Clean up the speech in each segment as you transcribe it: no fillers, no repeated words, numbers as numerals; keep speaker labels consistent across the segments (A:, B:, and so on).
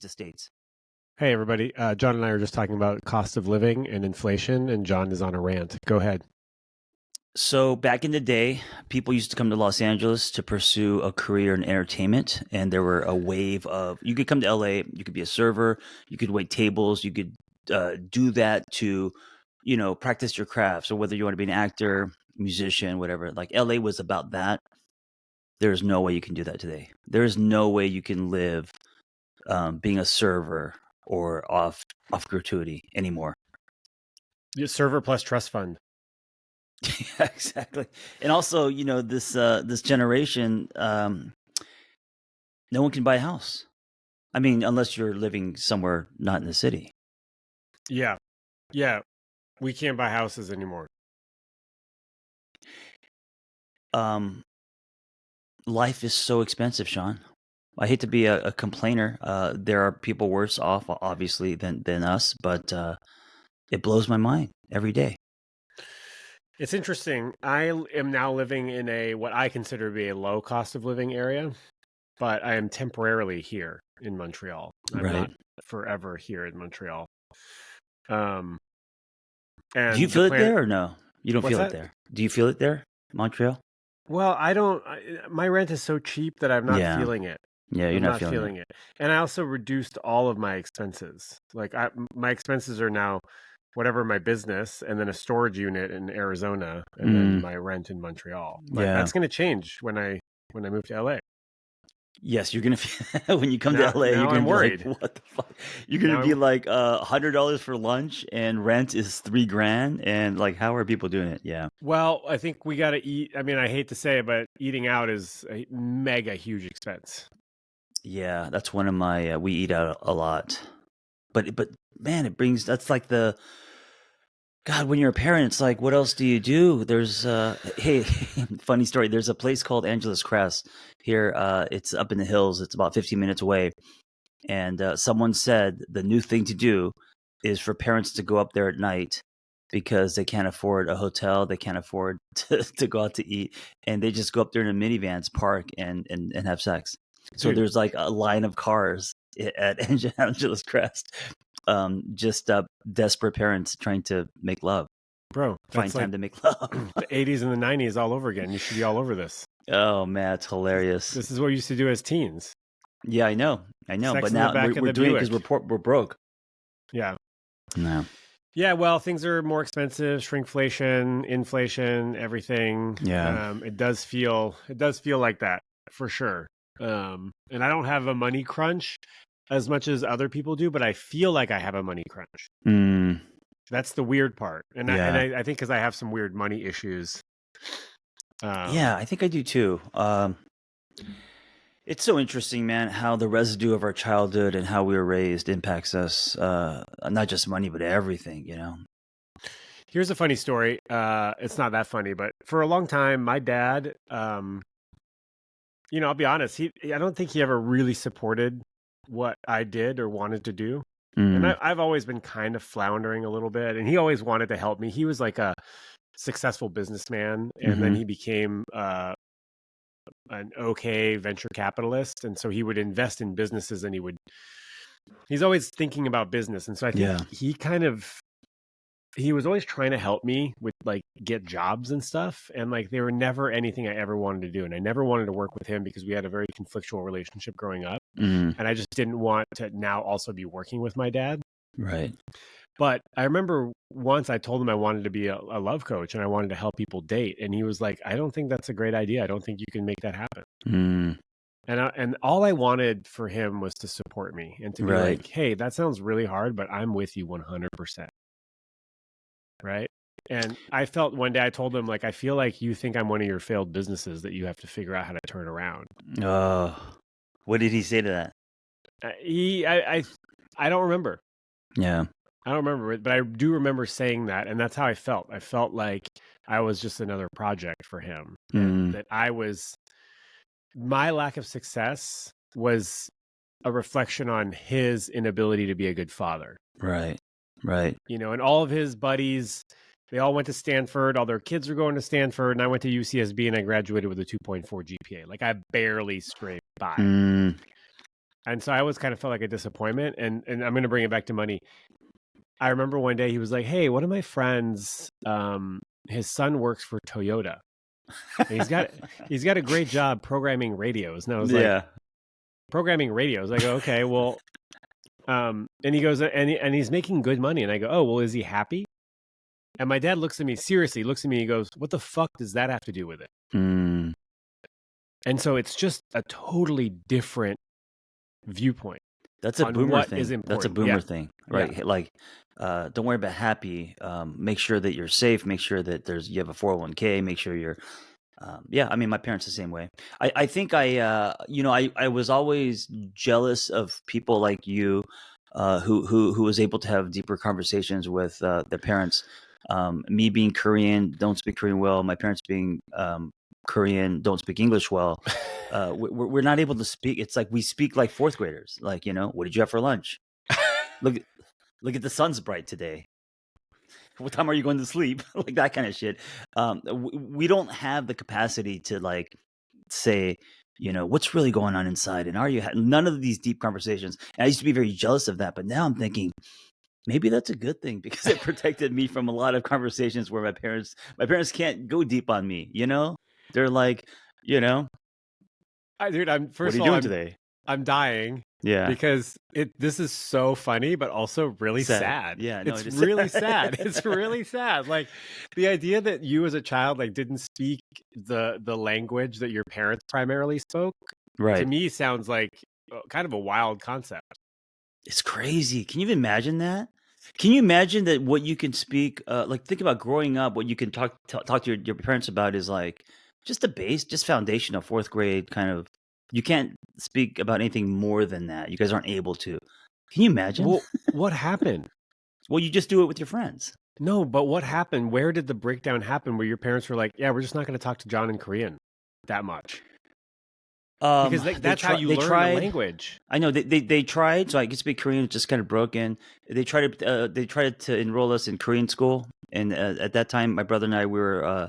A: to states.
B: Hey, everybody. John and I were just talking about cost of living and inflation, and John is on a rant. Go ahead.
A: So back in the day, people used to come to Los Angeles to pursue a career in entertainment, and there were a wave of you could come to LA, you could be a server, you could wait tables, you could do that to, practice your craft. So whether you want to be an actor, musician, whatever, like LA was about that. There's no way you can do that today. There's no way you can live being a server or off gratuity anymore.
B: Server plus trust fund.
A: Yeah, exactly. And also, this generation, no one can buy a house. I mean, unless you're living somewhere not in the city.
B: Yeah. Yeah. We can't buy houses anymore.
A: Life is so expensive, Shaun. I hate to be a complainer. There are people worse off, obviously, than us, but it blows my mind every day.
B: It's interesting. I am now living in what I consider to be a low cost of living area, but I am temporarily here in Montreal. I'm not forever here in Montreal. And
A: do you feel it there or no? You don't feel it there. Do you feel it there, Montreal?
B: Well, I don't. My rent is so cheap that I'm not feeling it.
A: Yeah, you're not feeling
B: it. And I also reduced all of my expenses. Like my expenses are now whatever my business, and then a storage unit in Arizona, and then my rent in Montreal. But that's going to change when I move to LA.
A: Yes, you're gonna when you come to LA, you're gonna be worried. Like, what the fuck? You're gonna be like $100 for lunch, and rent is $3,000, and like, how are people doing it? Yeah.
B: Well, I think we got to eat. I mean, I hate to say it, but eating out is a mega huge expense.
A: Yeah, that's one of my. We eat out a lot, but man, that's like the. God, when you're a parent, it's like, what else do you do? There's hey, funny story. There's a place called Angeles Crest here. It's up in the hills. It's about 15 minutes away. And someone said the new thing to do is for parents to go up there at night because they can't afford a hotel. They can't afford to go out to eat. And they just go up there in a minivans, park, and have sex. So there's like a line of cars at Angeles Crest. Just desperate parents trying to make love.
B: Bro,
A: find time to make love.
B: The 80s and the 90s all over again. You should be all over this.
A: Oh man, it's hilarious.
B: This is what we used to do as teens.
A: Yeah, I know.
B: Sex
A: but now we're doing it because we're broke.
B: Yeah.
A: No.
B: Yeah, well, things are more expensive, shrinkflation, inflation, everything.
A: Yeah.
B: It does feel like that for sure. And I don't have a money crunch as much as other people do, but I feel like I have a money crunch. That's the weird part. And I think because I have some weird money issues.
A: Yeah, I think I do too. It's so interesting, man, how the residue of our childhood and how we were raised impacts us. Not just money, but everything,
B: Here's a funny story. It's not that funny, but for a long time, my dad, I'll be honest, I don't think he ever really supported what I did or wanted to do. And I've always been kind of floundering a little bit, and he always wanted to help me. He was like a successful businessman, and then he became an okay venture capitalist, and so he would invest in businesses, and he's always thinking about business. And so I think he was always trying to help me with like get jobs and stuff, and like they were never anything I ever wanted to do, and I never wanted to work with him because we had a very conflictual relationship growing up, and I just didn't want to now also be working with my dad.
A: Right.
B: But I remember once I told him I wanted to be a love coach and I wanted to help people date. And he was like, I don't think that's a great idea. I don't think you can make that happen. And all I wanted for him was to support me and to be like, hey, that sounds really hard, but I'm with you 100%. Right. And I felt one day I told him, like, I feel like you think I'm one of your failed businesses that you have to figure out how to turn around.
A: What did he say to that?
B: I don't remember.
A: Yeah.
B: I don't remember it, but I do remember saying that, and that's how I felt. I felt like I was just another project for him. And that my lack of success was a reflection on his inability to be a good father.
A: Right.
B: And all of his buddies, they all went to Stanford. All their kids are going to Stanford, and I went to UCSB, and I graduated with a 2.4 GPA. Like I barely scraped by. And so I always kind of felt like a disappointment. And I'm going to bring it back to money. I remember one day he was like, "Hey, one of my friends, his son works for Toyota. And he's got a great job programming radios." And I was like,
A: Yeah.
B: "Programming radios?" I go, "Okay, well," and he goes, and he's making good money. And I go, "Oh, well, is he happy?" And my dad looks at me seriously, looks at me, and goes, "What the fuck does that have to do with it?"
A: Mm.
B: And so it's just a totally different viewpoint
A: That's a
B: on
A: boomer
B: what is
A: thing. That's a
B: important.
A: boomer
B: Yeah,
A: thing,
B: yeah.
A: right? Like, don't worry about happy. Make sure that you're safe. Make sure that you have a 401k. Make sure you're, yeah. I mean, my parents the same way. I think I was always jealous of people like you, who was able to have deeper conversations with their parents. Me being Korean, don't speak Korean well. My parents being Korean, don't speak English well. We're not able to speak. It's like we speak like fourth graders. Like, what did you have for lunch? Look, look at the sun's bright today. What time are you going to sleep? Like that kind of shit. We don't have the capacity to like say, what's really going on inside, and are you? None of these deep conversations. And I used to be very jealous of that, but now I'm thinking maybe that's a good thing because it protected me from a lot of conversations where my parents can't go deep on me. They're like, you know,
B: Dude, I'm
A: what
B: first
A: are
B: of
A: you
B: all,
A: doing today?
B: I'm dying
A: Yeah.
B: because this is so funny, but also really
A: Sad.
B: sad.
A: Yeah, no,
B: It's
A: it is
B: really sad.
A: sad.
B: It's really sad. Like the idea that you as a child like didn't speak the language that your parents primarily spoke, to
A: Right.
B: me sounds like kind of a wild concept.
A: It's crazy. Can you even imagine that? Can you imagine that what you can speak, like think about growing up, what you can talk to your parents about is like just the base, just foundation of fourth grade kind of. You can't speak about anything more than that. You guys aren't able to. Can you imagine?
B: Well, what happened?
A: Well, you just do it with your friends.
B: No, but what happened? Where did the breakdown happen where your parents were like, "Yeah, we're just not going to talk to John in Korean that much." Because like,
A: They
B: that's how
A: try.
B: you
A: They
B: learn a
A: tried.
B: language.
A: I know they tried. So I could speak Korean. It's just kind of broken. They tried to enroll us in Korean school, and at that time, my brother and I we were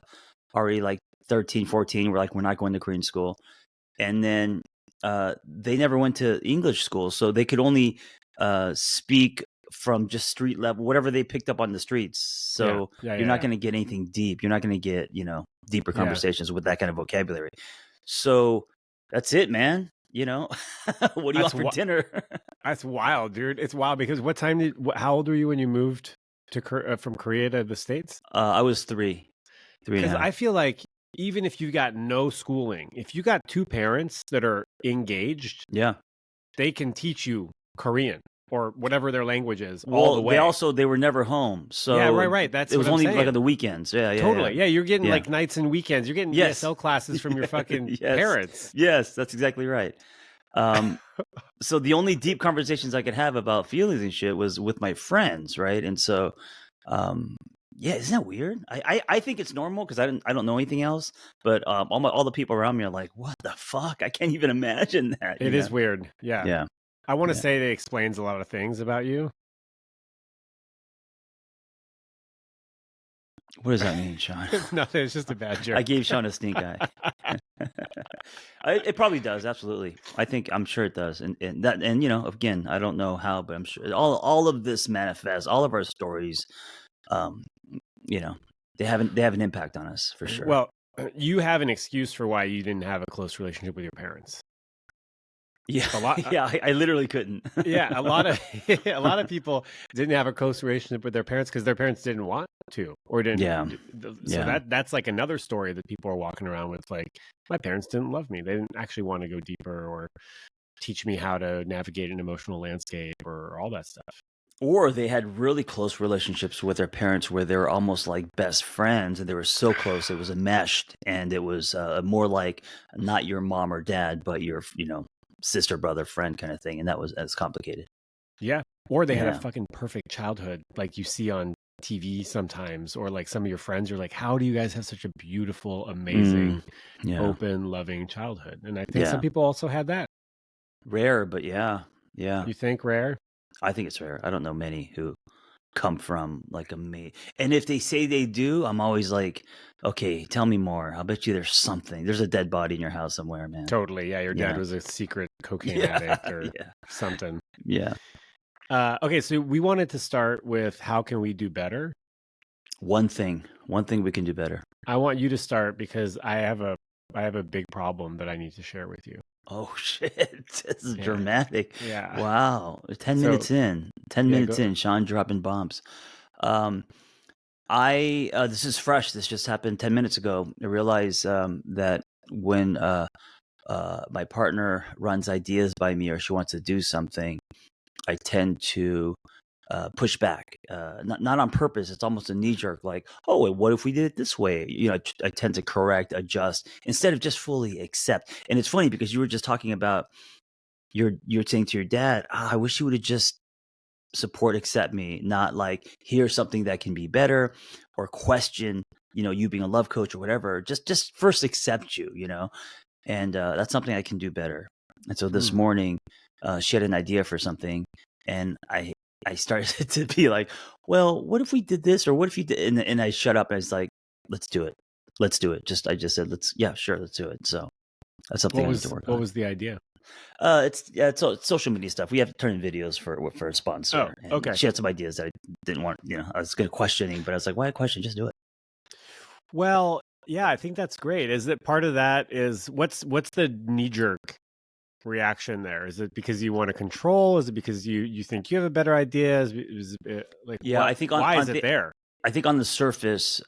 A: already like 13, 14. We're like, we're not going to Korean school. And then they never went to English school, so they could only speak from just street level, whatever they picked up on the streets.
B: Yeah,
A: So
B: yeah,
A: you're
B: yeah,
A: not
B: yeah.
A: going to get anything deep. You're not going to get deeper
B: Yeah.
A: conversations with that kind of vocabulary. So that's it, man. What do you
B: That's
A: want for dinner?
B: that's wild, dude. It's wild because what time how old were you when you moved to from Korea to the States?
A: I was three and a
B: Because
A: half.
B: I feel like even if you got no schooling, if you got two parents that are engaged,
A: Yeah.
B: they can teach you Korean or whatever their language is all the
A: Well,
B: way.
A: they were never home,
B: Yeah, right,
A: so
B: right. That's
A: it
B: what
A: was
B: I'm
A: only like on
B: saying.
A: the weekends. Yeah, yeah, yeah,
B: Totally. Yeah, you're getting
A: yeah.
B: like nights and weekends. You're getting
A: Yes,
B: ESL classes from your fucking
A: yes,
B: parents.
A: yes. That's exactly right. Um, so the only deep conversations I could have about feelings and shit was with my friends, right? And so, um, yeah, isn't that weird? I think it's normal because I don't know anything else. But all the people around me are like, what the fuck? I can't even imagine that.
B: It is weird. Yeah.
A: Yeah,
B: I want to
A: yeah.
B: say that explains a lot of things about you.
A: What does that mean, Sean?
B: Nothing. It's just a bad
A: I
B: joke.
A: gave Sean a stink eye. It probably does, absolutely. I'm sure it does, and again, I don't know how, but I'm sure all of this manifests, all of our stories, um, you know, they have an impact on us for sure.
B: Well, you have an excuse for why you didn't have a close relationship with your parents.
A: Yeah,
B: A lot,
A: yeah, I literally couldn't.
B: yeah, a lot of a lot of people didn't have a close relationship with their parents because their parents didn't want to or didn't.
A: Yeah,
B: So
A: yeah.
B: that's like another story that people are walking around with. Like, my parents didn't love me. They didn't actually want to go deeper or teach me how to navigate an emotional landscape or all that stuff.
A: Or they had really close relationships with their parents where they were almost like best friends and they were so close it was enmeshed and it was more like not your mom or dad but your sister, brother, friend kind of thing, and that's complicated.
B: Yeah. Or they had a
A: Yeah.
B: fucking perfect childhood, like you see on TV sometimes, or like some of your friends. You're like, how do you guys have such a beautiful, amazing,
A: Yeah.
B: open, loving childhood? And I think some
A: Yeah.
B: people also had that.
A: Rare, but yeah. Yeah.
B: You think rare?
A: I think it's rare. I don't know many who come from like a me. And if they say they do, I'm always like, okay, tell me more. I'll bet you there's something. There's a dead body in your house somewhere, man.
B: Totally. Yeah, your dad
A: Yeah.
B: was a secret cocaine
A: Yeah.
B: addict or
A: Yeah.
B: something.
A: Yeah.
B: Okay, so we wanted to start with how can we do better?
A: One thing we can do better.
B: I want you to start because I have a big problem that I need to share with you.
A: Oh shit. This is
B: Yeah.
A: dramatic.
B: Yeah.
A: Wow. 10
B: So,
A: minutes in. 10
B: yeah,
A: minutes
B: go.
A: in, Shaun dropping bombs. I this is fresh. This just happened 10 minutes ago. I realized that when my partner runs ideas by me or she wants to do something, I tend to push back. Not on purpose. It's almost a knee jerk. Like, oh, wait, what if we did it this way? You know, I tend to correct, adjust instead of just fully accept. And it's funny because you were just talking about you're saying to your dad, I wish you would have just support, accept me, not like here's something that can be better or question, you know, you being a love coach or whatever. Just first accept you, you know, and that's something I can do better. And so this morning, she had an idea for something, and I started to be like, well, what if we did this, or what if you did? And I shut up. And I was like, let's do it. Let's do it. I just said, yeah, sure, let's do it. So that's something I need to work
B: What
A: on.
B: was the idea?
A: It's social media stuff. We have to turn in videos for a sponsor.
B: Oh, okay.
A: And she had some ideas that I didn't want. You know, I was going to questioning, but I was like, why question? Just do it.
B: Well, yeah, I think that's great. Is that part of that is what's the knee jerk reaction there? Is it because you want to control? Is it because you think you have a better idea? Is it, like,
A: Yeah,
B: what,
A: I think
B: why is it there?
A: I think on the surface,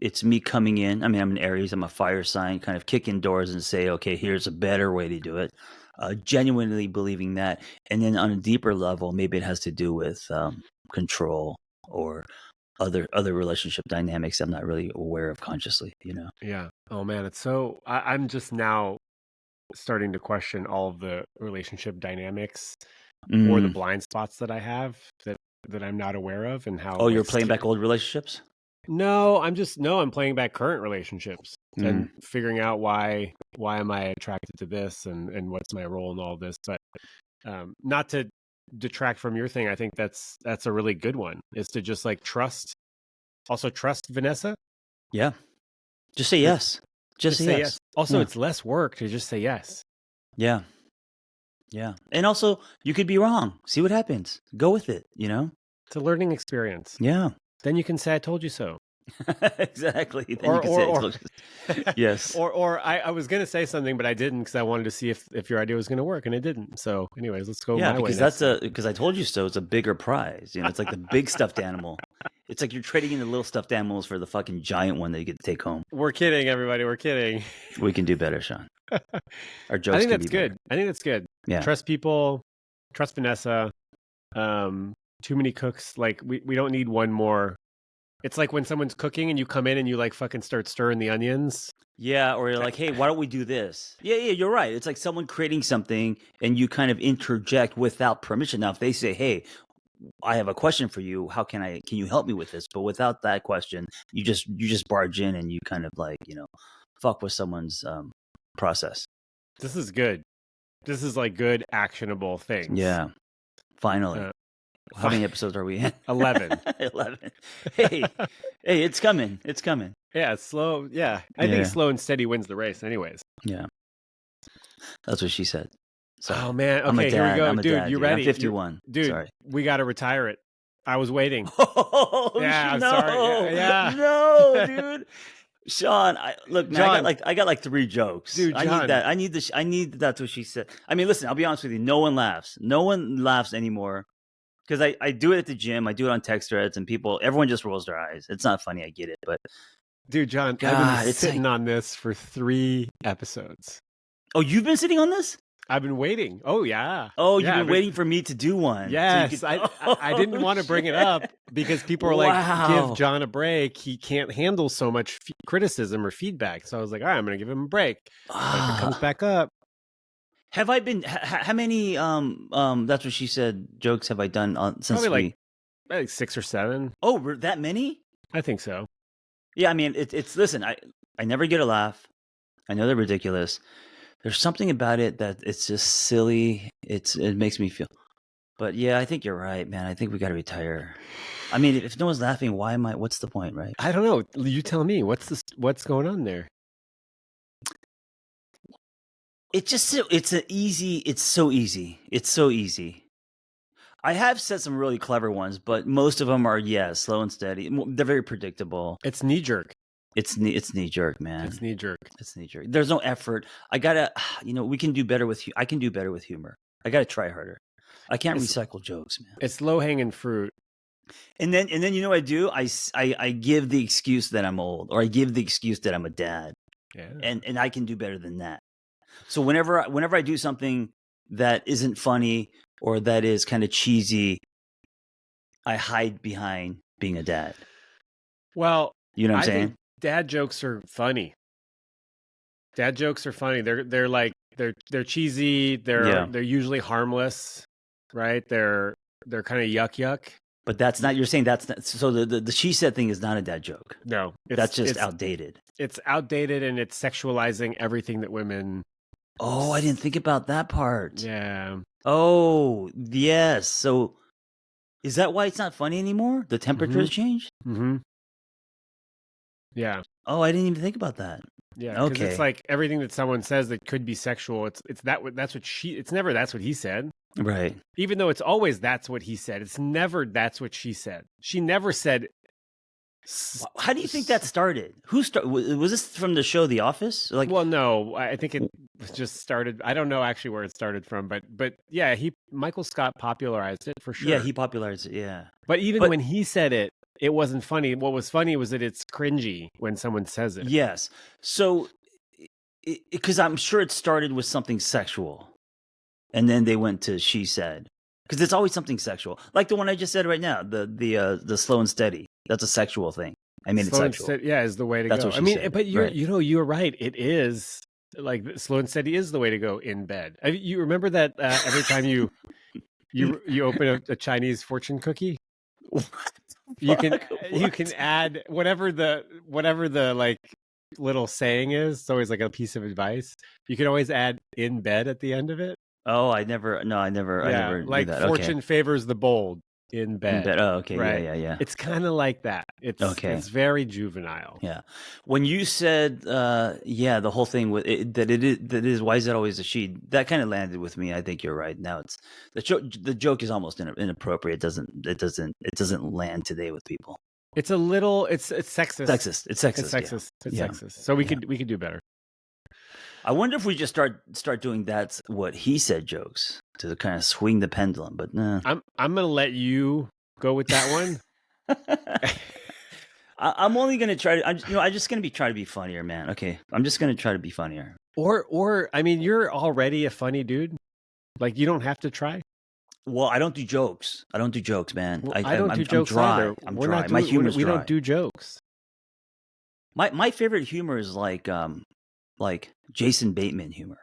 A: it's me coming in. I mean, I'm an Aries. I'm a fire sign. Kind of kicking doors and say, okay, here's a better way to do it. Genuinely believing that, and then on a deeper level, maybe it has to do with control or other relationship dynamics I'm not really aware of consciously. You know.
B: Yeah. Oh man, it's so I'm just now starting to question all of the relationship dynamics or the
A: Mm.
B: blind spots that I have that I'm not aware of and how
A: Oh, you're
B: like
A: playing back old relationships.
B: No, I'm playing back current relationships and
A: Mm.
B: figuring out why am I attracted to this and what's my role in all this. But not to detract from your thing, I think that's a really good one. Is to just like trust Vanessa.
A: Yeah. Just say yes. Just say yes.
B: Also,
A: Yeah.
B: it's less work to just say yes.
A: Yeah. Yeah. And also, you could be wrong. See what happens. Go with it, you know?
B: It's a learning experience.
A: Yeah.
B: Then you can say I told you so.
A: Exactly. Then you can say, I told you. Yes.
B: Or I was going to say something, but I didn't because I wanted to see if your idea was going to work, and it didn't. So, anyways, let's go
A: Yeah,
B: my way.
A: because because I told you so. It's a bigger prize. You know, it's like the big stuffed animal. It's like you're trading in the little stuffed animals for the fucking giant one that you get to take home.
B: We're kidding, everybody. We're kidding.
A: We can do better, Sean. Our
B: I
A: jokes
B: think
A: can
B: that's
A: be better.
B: good. I think that's good.
A: Yeah.
B: Trust people. Trust Vanessa. Too many cooks. Like we don't need one more. It's like when someone's cooking and you come in and you like fucking start stirring the onions.
A: Yeah, or you're like, hey, why don't we do this? Yeah, you're right. It's like someone creating something and you kind of interject without permission. Now, if they say, hey, I have a question for you, can you help me with this? But without that question, you just barge in and you kind of like, you know, fuck with someone's process.
B: This is good. This is like good actionable things.
A: Yeah. Finally. How many episodes are we in?
B: 11.
A: 11. Hey, it's coming. It's coming.
B: Yeah, slow. Yeah. I think slow and steady wins the race anyways.
A: Yeah. That's what she said. So,
B: oh man.
A: I'm a
B: Okay, here we
A: dad.
B: go.
A: I'm a
B: Dude,
A: dad,
B: you
A: dude.
B: ready?
A: I'm 51.
B: Dude,
A: Sorry.
B: we got to retire it. I was waiting.
A: Oh,
B: yeah, I'm
A: no.
B: sorry. Yeah.
A: No, dude. Sean, look, man,
B: John,
A: I got like 3 jokes.
B: Dude, John.
A: I need that. I need that's what she said. I mean, listen, I'll be honest with you. No one laughs. No one laughs anymore. Because I do it at the gym. I do it on text threads, and everyone just rolls their eyes. It's not funny. I get it, but
B: dude, John,
A: God,
B: I've been sitting on this for 3 episodes.
A: Oh, you've been sitting on this?
B: I've been waiting. Oh yeah.
A: Oh, you've been waiting for me to do one.
B: Yes,
A: so
B: I didn't want to bring it up because people are like, give John a break. He can't handle so much criticism or feedback. So I was like, all right, I'm going to give him a break. But if it comes back up.
A: Have I been? How many? That's what she said. Jokes have I done since?
B: Probably like 6 or 7.
A: Oh, that many?
B: I think so.
A: Yeah, I mean, it's. Listen, I never get a laugh. I know they're ridiculous. There's something about it that it's just silly. It makes me feel. But yeah, I think you're right, man. I think we got to retire. I mean, if no one's laughing, why am I? What's the point, right?
B: I don't know. You tell me. What's going on there?
A: It's so easy. It's so easy. I have said some really clever ones, but most of them are slow and steady. They're very predictable.
B: It's knee jerk.
A: It's knee jerk, man.
B: It's knee jerk.
A: It's knee jerk. There's no effort. I gotta, we can do better with. I can do better with humor. I gotta try harder. I can't recycle jokes, man.
B: It's low hanging fruit.
A: And then you know what I do? I give the excuse that I'm old, or I give the excuse that I'm a dad.
B: Yeah.
A: And I can do better than that. So whenever I do something that isn't funny or that is kind of cheesy, I hide behind being a dad.
B: Well,
A: you know what I'm saying?
B: Think dad jokes are funny. Dad jokes are funny. They're like they're cheesy. They're usually harmless, right? They're kind of yuck.
A: But that's not. You're saying that's not, so. The she said thing is not a dad joke.
B: No,
A: that's just outdated.
B: It's outdated, and it's sexualizing everything that women.
A: Oh, I didn't think about that part.
B: Yeah.
A: Oh, yes. So, is that why it's not funny anymore? The temperature has changed.
B: Mm-hmm. Yeah.
A: Oh, I didn't even think about that.
B: Yeah. Okay. It's like everything that someone says that could be sexual. It's that's what she. It's never that's what he said.
A: Right.
B: Even though it's always that's what he said. It's never that's what she said. She never said.
A: How do you think that started? Who started? Was this from the show The Office? Like,
B: well, no, I think it just started. I don't know actually where it started from, but yeah, Michael Scott popularized it for sure.
A: Yeah, he popularized it. Yeah.
B: But even when he said it, it wasn't funny. What was funny was that it's cringy when someone says it.
A: Yes. So, because I'm sure it started with something sexual, and then they went to she said, because it's always something sexual, like the one I just said right now, the slow and steady. That's a sexual thing. I mean, it's sexual.
B: Is the way to
A: That's
B: go.
A: What she said.
B: But you're right. It is like slow and steady is the way to go in bed. You remember that every time you open a Chinese fortune cookie, you can add whatever the like little saying is. It's always like a piece of advice. You can always add in bed at the end of it.
A: Oh, I never like
B: that. Fortune favors the bold in bed.
A: Oh, okay.
B: Right?
A: Yeah.
B: It's kind of like that. It's very juvenile.
A: Yeah. When you said, the whole thing with it, that is, why is it always a she? That kind of landed with me. I think you're right. Now it's the joke is almost inappropriate. It doesn't land today with people.
B: It's a little, it's sexist.
A: It's sexist.
B: It's sexist. So we could do better.
A: I wonder if we just start doing that's what he said jokes to kind of swing the pendulum, but nah.
B: I'm gonna let you go with that one.
A: I'm only gonna try to. I'm just gonna try to be funnier, man. Okay, I'm just gonna try to be funnier.
B: Or I mean, you're already a funny dude. Like you don't have to try.
A: Well, I don't do jokes. Man.
B: Well, I don't do jokes either.
A: I'm dry. My humor's
B: we
A: dry.
B: don't do jokes.
A: My favorite humor is like Jason Bateman humor.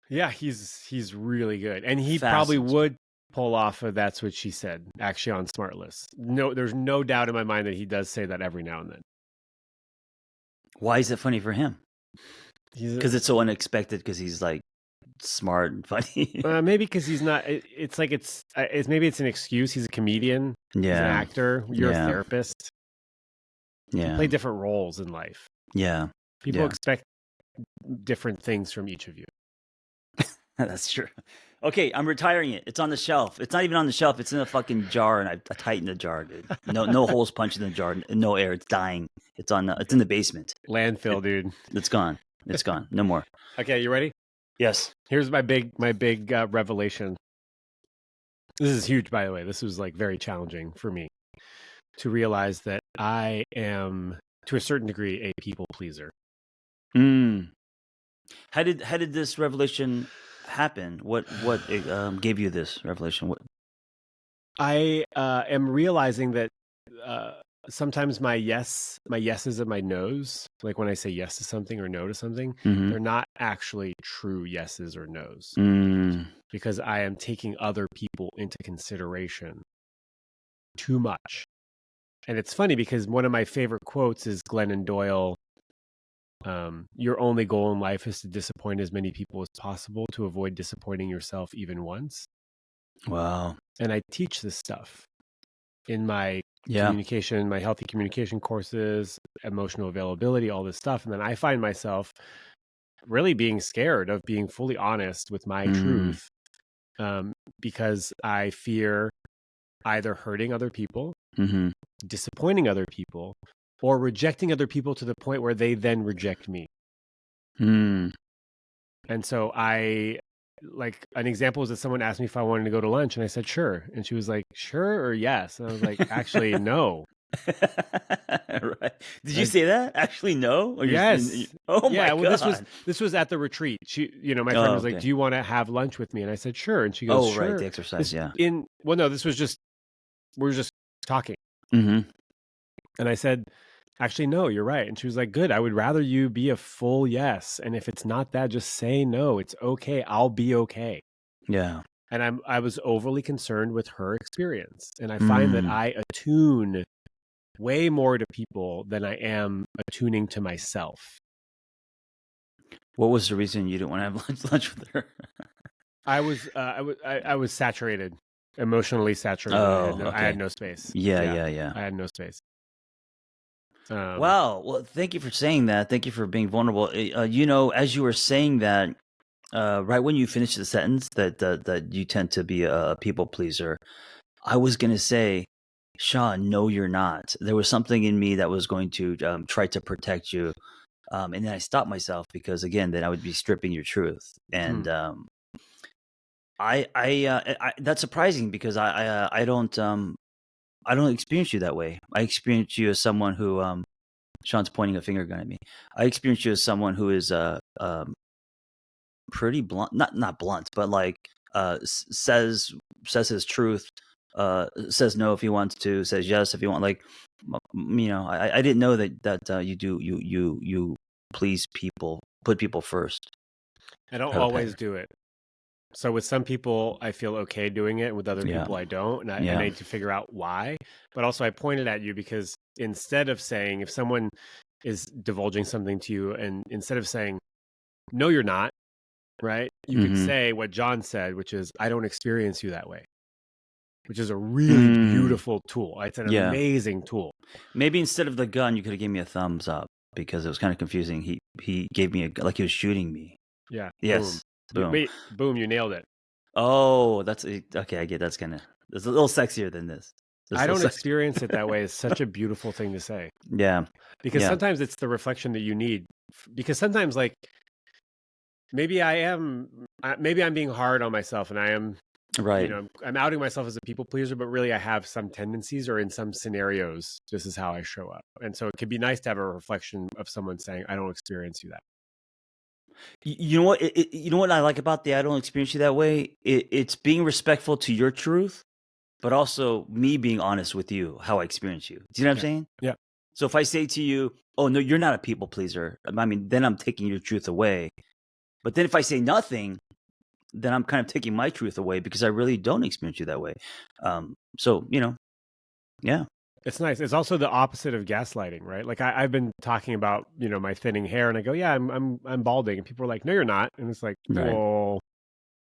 B: Yeah, he's really good, and he probably would pull off of "That's What She Said" actually on Smart List. No, there's no doubt in my mind that he does say that every now and then.
A: Why is it funny for him? Because it's so unexpected. Because he's like smart and funny.
B: Maybe because he's not. It's like maybe it's an excuse. He's a comedian.
A: Yeah,
B: he's an actor. You're a therapist.
A: Yeah,
B: you play different roles in life.
A: Yeah,
B: people expect different things from each of you.
A: That's true. Okay, I'm retiring it. It's on the shelf. It's not even on the shelf. It's in a fucking jar, and I tightened the jar, dude. No holes punched in the jar. No air. It's dying. It's in the basement.
B: Landfill, dude.
A: It's gone. It's gone. No more.
B: Okay, you ready?
A: Yes.
B: Here's my big revelation. This is huge, by the way. This was like very challenging for me to realize that I am, to a certain degree, a people pleaser.
A: How did this revelation happen? What gave you this revelation? What?
B: I am realizing that sometimes my yeses and my nos, like when I say yes to something or no to something, they're not actually true yeses or nos, because I am taking other people into consideration too much. And it's funny because one of my favorite quotes is Glennon Doyle. Your only goal in life is to disappoint as many people as possible to avoid disappointing yourself even once.
A: Wow.
B: And I teach this stuff in my
A: Yeah.
B: communication, my healthy communication courses, emotional availability, all this stuff. And then I find myself really being scared of being fully honest with my
A: Mm.
B: truth, because I fear either hurting other people,
A: Mm-hmm.
B: disappointing other people, or rejecting other people to the point where they then reject me.
A: Mm.
B: And so like an example is that someone asked me if I wanted to go to lunch and I said, sure. And she was like, sure or yes? And I was like, actually, no.
A: Right. Did you
B: Like,
A: say that? Actually, no? Or
B: yes.
A: oh my
B: Yeah. Well,
A: God.
B: this was at the retreat. My friend
A: Oh,
B: was like,
A: okay.
B: do you want to have lunch with me? And I said, sure. And she goes,
A: Oh, right.
B: sure.
A: The exercise. Yeah.
B: No, this was just, we were just talking.
A: Mm-hmm.
B: And I said, actually, no, you're right. And she was like, good. I would rather you be a full yes. And if it's not that, just say no. It's okay. I'll be okay.
A: Yeah.
B: And I was overly concerned with her experience. And I find that
A: Mm.
B: I attune way more to people than I am attuning to myself.
A: What was the reason you didn't want to have lunch with her?
B: I was saturated, emotionally saturated.
A: Oh,
B: I had
A: okay.
B: no space.
A: Yeah,
B: Yeah,
A: yeah, yeah.
B: I had no space. Um,
A: Wow. Well, thank you for saying that. Thank you for being vulnerable. As you were saying that, right when you finished the sentence that you tend to be a people pleaser, I was gonna say, Shaun, no, you're not. There was something in me that was going to try to protect you, and then I stopped myself because again, then I would be stripping your truth, and
B: mm,
A: that's surprising because I don't experience you that way. I experience you as someone who Shaun's pointing a finger gun at me. I experience you as someone who is pretty blunt, not blunt, but like says his truth, says no if he wants to, says yes if he want. Like, I didn't know that you please people, put people first.
B: I don't
A: Have a
B: always
A: pattern.
B: do it. So with some people, I feel okay doing it. With other
A: Yeah,
B: people, I don't. And I
A: yeah.
B: need to figure out why. But also, I pointed at you because instead of saying, if someone is divulging something to you, and instead of saying, no, you're not, right? You could
A: Mm-hmm.
B: say what John said, which is, I don't experience you that way, which is a really
A: Mm,
B: beautiful tool. It's an
A: yeah.
B: amazing tool.
A: Maybe instead of the gun, you could have given me a thumbs up because it was kind of confusing. He gave me like he was shooting me.
B: Yeah. Boom.
A: Yes. Boom.
B: Wait, boom, you nailed it.
A: Oh, okay. I get that's kind of that's a little sexier than this. Just
B: I
A: a
B: don't
A: little sexier.
B: experience it that way is such a beautiful thing to say,
A: Yeah.
B: because
A: Yeah.
B: sometimes it's the reflection that you need. Because sometimes, like, maybe I'm being hard on myself, and I am,
A: Right.
B: I'm outing myself as a people pleaser, but really I have some tendencies, or in some scenarios, this is how I show up. And so it could be nice to have a reflection of someone saying, I don't experience you that.
A: You know what? You know what I like about the I don't experience you that way. It's being respectful to your truth, but also me being honest with you how I experience you. Do you know what I'm
B: Yeah.
A: saying?
B: Yeah.
A: So if I say to you, "Oh no, you're not a people pleaser," I mean, then I'm taking your truth away. But then if I say nothing, then I'm kind of taking my truth away because I really don't experience you that way. So yeah,
B: It's nice. It's also the opposite of gaslighting, right? Like I've been talking about, my thinning hair, and I go, yeah, I'm balding. And people are like, no, you're not. And it's like,
A: right.
B: well,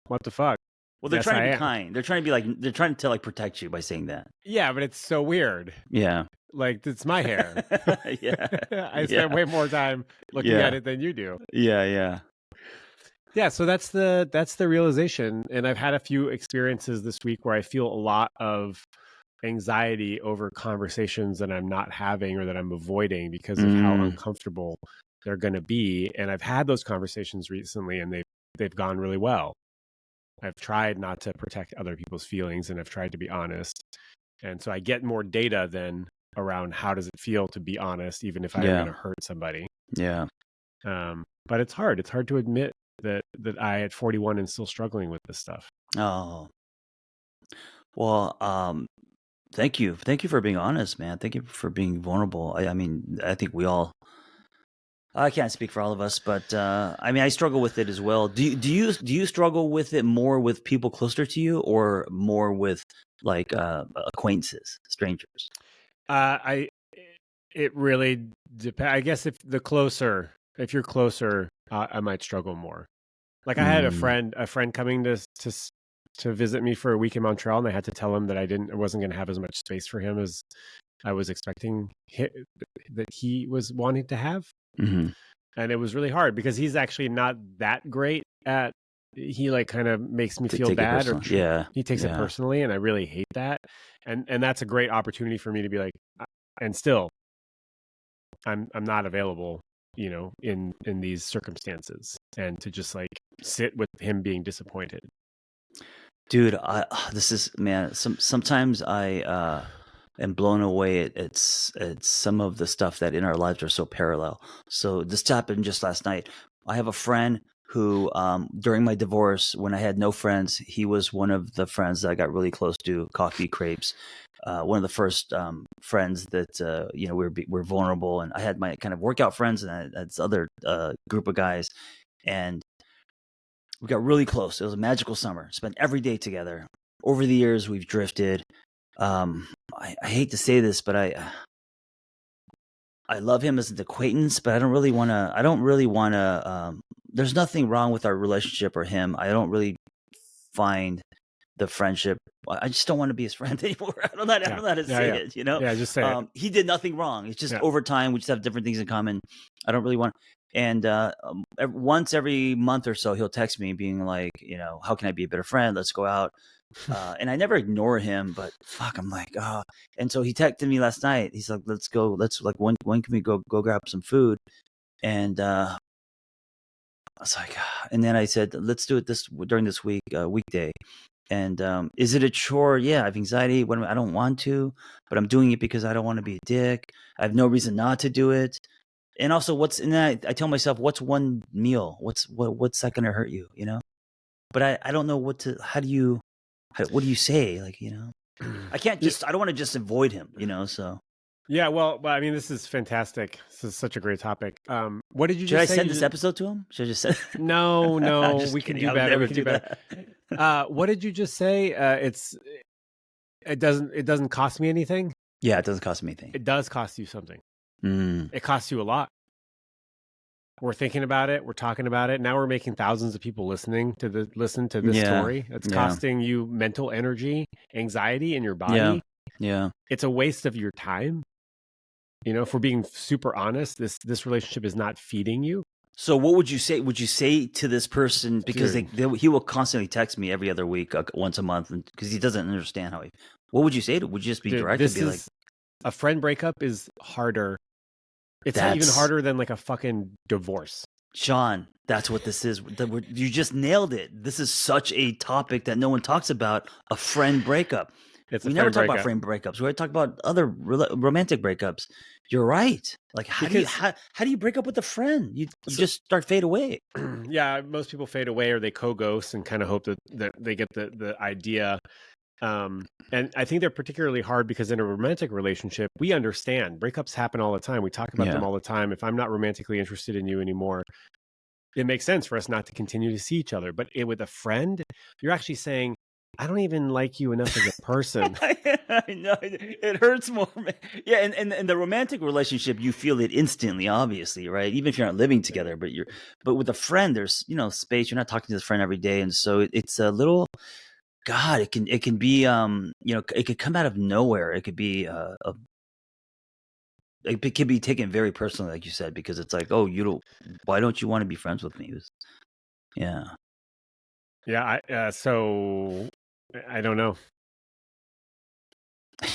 B: what the fuck?
A: Well, they're
B: Yes,
A: trying to
B: I
A: be
B: am.
A: kind. They're trying to be like they're trying to like protect you by saying that.
B: Yeah, but it's so weird.
A: Yeah.
B: Like, it's my hair.
A: Yeah.
B: I spend
A: Yeah.
B: way more time looking at
A: Yeah.
B: it than you do.
A: Yeah. Yeah.
B: Yeah, so that's the realization. And I've had a few experiences this week where I feel a lot of anxiety over conversations that I'm not having or that I'm avoiding because of how
A: Mm,
B: uncomfortable they're going to be. And I've had those conversations recently, and they've gone really well. I've tried not to protect other people's feelings, and I've tried to be honest. And so I get more data then around how does it feel to be honest, even if I am going
A: yeah.
B: to hurt somebody.
A: Yeah.
B: But it's hard. It's hard to admit that I at 41 am still struggling with this stuff.
A: Oh. Well, thank you. Thank you for being honest, man. Thank you for being vulnerable. I mean, I think we all I can't speak for all of us, but I mean, I struggle with it as well. Do you struggle with it more with people closer to you or more with like acquaintances, strangers?
B: I It really depends. I guess if you're closer, I might struggle more. Like I had
A: Mm,
B: a friend coming to visit me for a week in Montreal, and I had to tell him that I wasn't going to have as much space for him as I was expecting that he was wanting to have.
A: Mm-hmm.
B: And it was really hard because he's actually not that great at, he like kind of makes me feel
A: Take it
B: bad, or
A: personal. Yeah.
B: he takes it
A: Yeah.
B: personally, and I really hate that. And that's a great opportunity for me to be like, and still I'm not available, you know, in these circumstances, and to just like sit with him being disappointed.
A: Dude, this is, man, sometimes I am blown away at some of the stuff that in our lives are so parallel. So this happened just last night. I have a friend who, during my divorce, when I had no friends, he was one of the friends that I got really close to. Coffee crepes, one of the first friends that we're vulnerable, and I had my kind of workout friends, and I had this other group of guys, and we got really close. It was a magical summer. Spent every day together. Over the years, we've drifted. I hate to say this, but I love him as an acquaintance, but I don't really want to. I don't really want to. There's nothing wrong with our relationship or him. I don't really find the friendship. I just don't want to be his friend anymore. I don't know how to say it. You know,
B: Yeah, just say it.
A: he did nothing wrong. It's just over time we just have different things in common. I don't really want. And once every month or so, he'll text me being like, you know, how can I be a better friend? Let's go out. And I never ignore him, but fuck, I'm like, oh. And so he texted me last night. He's like, let's go. Let's like, when can we go grab some food? And I was like, and then I said, let's do it during this weekday. And is it a chore? Yeah, I have anxiety. I don't want to, but I'm doing it because I don't want to be a dick. I have no reason not to do it. And also, and then I tell myself, what's one meal? What's that going to hurt you? You know? But I don't know what to. What do you say? Like, you know, I can't just. I don't want to just avoid him. You know? So.
B: Yeah, well, I mean, this is fantastic. This is such a great topic. What did you
A: Should
B: just
A: I
B: say?
A: send this episode to him? Should I just send?
B: No, we can do better. We can do better. What did you just say? It doesn't cost me anything.
A: Yeah, it doesn't cost me anything.
B: It does cost you something.
A: Mm.
B: It costs you a lot. We're thinking about it. We're talking about it. Now we're making thousands of people listen to this story. It's costing you mental energy, anxiety in your body.
A: Yeah.
B: It's a waste of your time. You know, if we're being super honest, this relationship is not feeding you.
A: So what would you say? Would you say to this person, because he will constantly text me every other week, once a month, because he doesn't understand how he. What would you say to? Would you just be direct and be like,
B: a friend breakup is harder. It's not even harder than like a fucking divorce.
A: Shaun, that's what this is. You just nailed it. This is such a topic that no one talks about. A friend breakup. We never talk about friend breakups. We talk about other romantic breakups. You're right. Like, how do you break up with a friend? You just start fade away.
B: Yeah, most people fade away, or they co-ghost and kind of hope that they get the idea. And I think they're particularly hard because in a romantic relationship, we understand breakups happen all the time. We talk about them all the time. If I'm not romantically interested in you anymore, it makes sense for us not to continue to see each other. But with a friend, you're actually saying, I don't even like you enough as a person.
A: I know, it hurts more. Yeah, and in the romantic relationship, you feel it instantly, obviously, right? Even if you're not living together, but with a friend, there's space. You're not talking to this friend every day, and so it's a little. God, it can be it could come out of nowhere. It could be it can be taken very personally, like you said, because it's like, oh, why don't you want to be friends with me? Yeah.
B: So I don't know.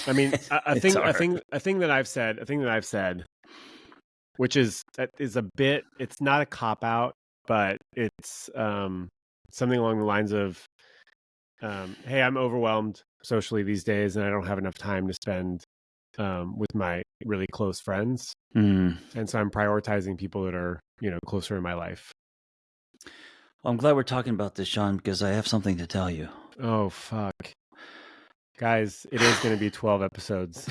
B: I mean, a thing that I've said, which is a bit. It's not a cop out, but it's something along the lines of, hey, I'm overwhelmed socially these days, and I don't have enough time to spend with my really close friends, and so I'm prioritizing people that are closer in my life.
A: Well, I'm glad we're talking about this, Shaun, because I have something to tell you.
B: Oh, fuck. Guys, it is going to be 12 episodes.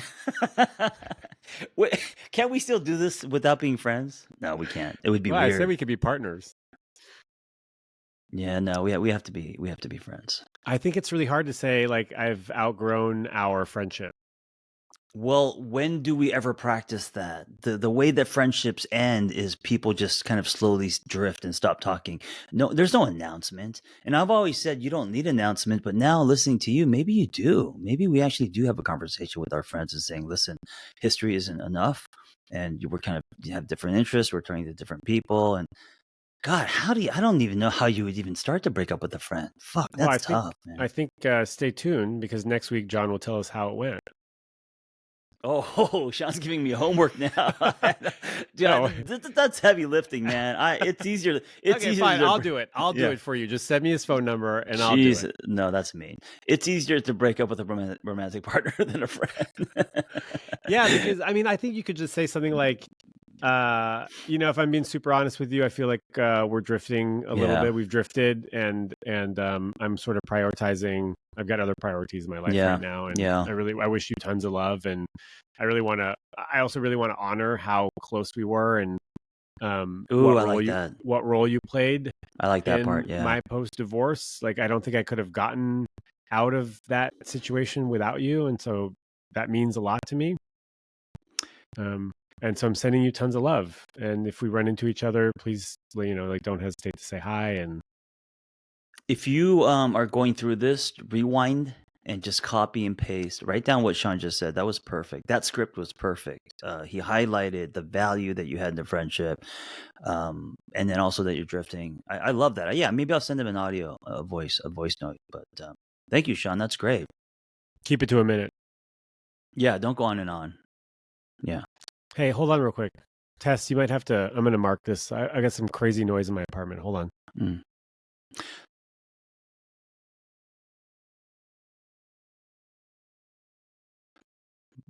A: Wait, can't we still do this without being friends? No, we can't. It would be weird.
B: I said we could be partners.
A: Yeah, no, we have to be friends.
B: I think it's really hard to say, like, I've outgrown our friendship.
A: Well, when do we ever practice that? The way that friendships end is people just kind of slowly drift and stop talking. No, there's no announcement. And I've always said you don't need announcement, but now listening to you, maybe you do. Maybe we actually do have a conversation with our friends and saying, listen, history isn't enough. And we're kind of you have different interests. We're turning to different people. And God, I don't even know how you would even start to break up with a friend. Fuck,
B: Well,
A: that's tough, man.
B: I think stay tuned because next week John will tell us how it went.
A: Oh, Sean's giving me homework now. Dude,
B: No.
A: that's heavy lifting, man. It's easier. It's
B: Okay,
A: easier.
B: fine. I'll do it. I'll do
A: Yeah.
B: it for you. Just send me his phone number and I'll do
A: Jeez,
B: it.
A: no, that's mean. It's easier to break up with a romantic partner than a friend.
B: Yeah, because I mean, I think you could just say something like, if I'm being super honest with you, I feel like we're drifting a little
A: Yeah.
B: bit. We've drifted, and I'm sort of prioritizing. I've got other priorities in my life
A: Yeah.
B: right now, and
A: Yeah.
B: I wish you tons of love, and I also really want to honor how close we were, and
A: Ooh, I like that.
B: what role you played
A: I like that
B: in
A: part. Yeah.
B: my post divorce. Like, I don't think I could have gotten out of that situation without you, and so that means a lot to me. And so I'm sending you tons of love. And if we run into each other, please, don't hesitate to say hi. And
A: If you are going through this, rewind and just copy and paste. Write down what Sean just said. That was perfect. That script was perfect. He highlighted the value that you had in the friendship, and then also that you're drifting. I love that. Yeah, maybe I'll send him an audio, a voice note. But thank you, Sean. That's great.
B: keep it to a minute.
A: Yeah, don't go on and on. Yeah.
B: Hey, hold on real quick. Tess, you might have to, I'm going to mark this. I got some crazy noise in my apartment. Hold on.
A: Mm.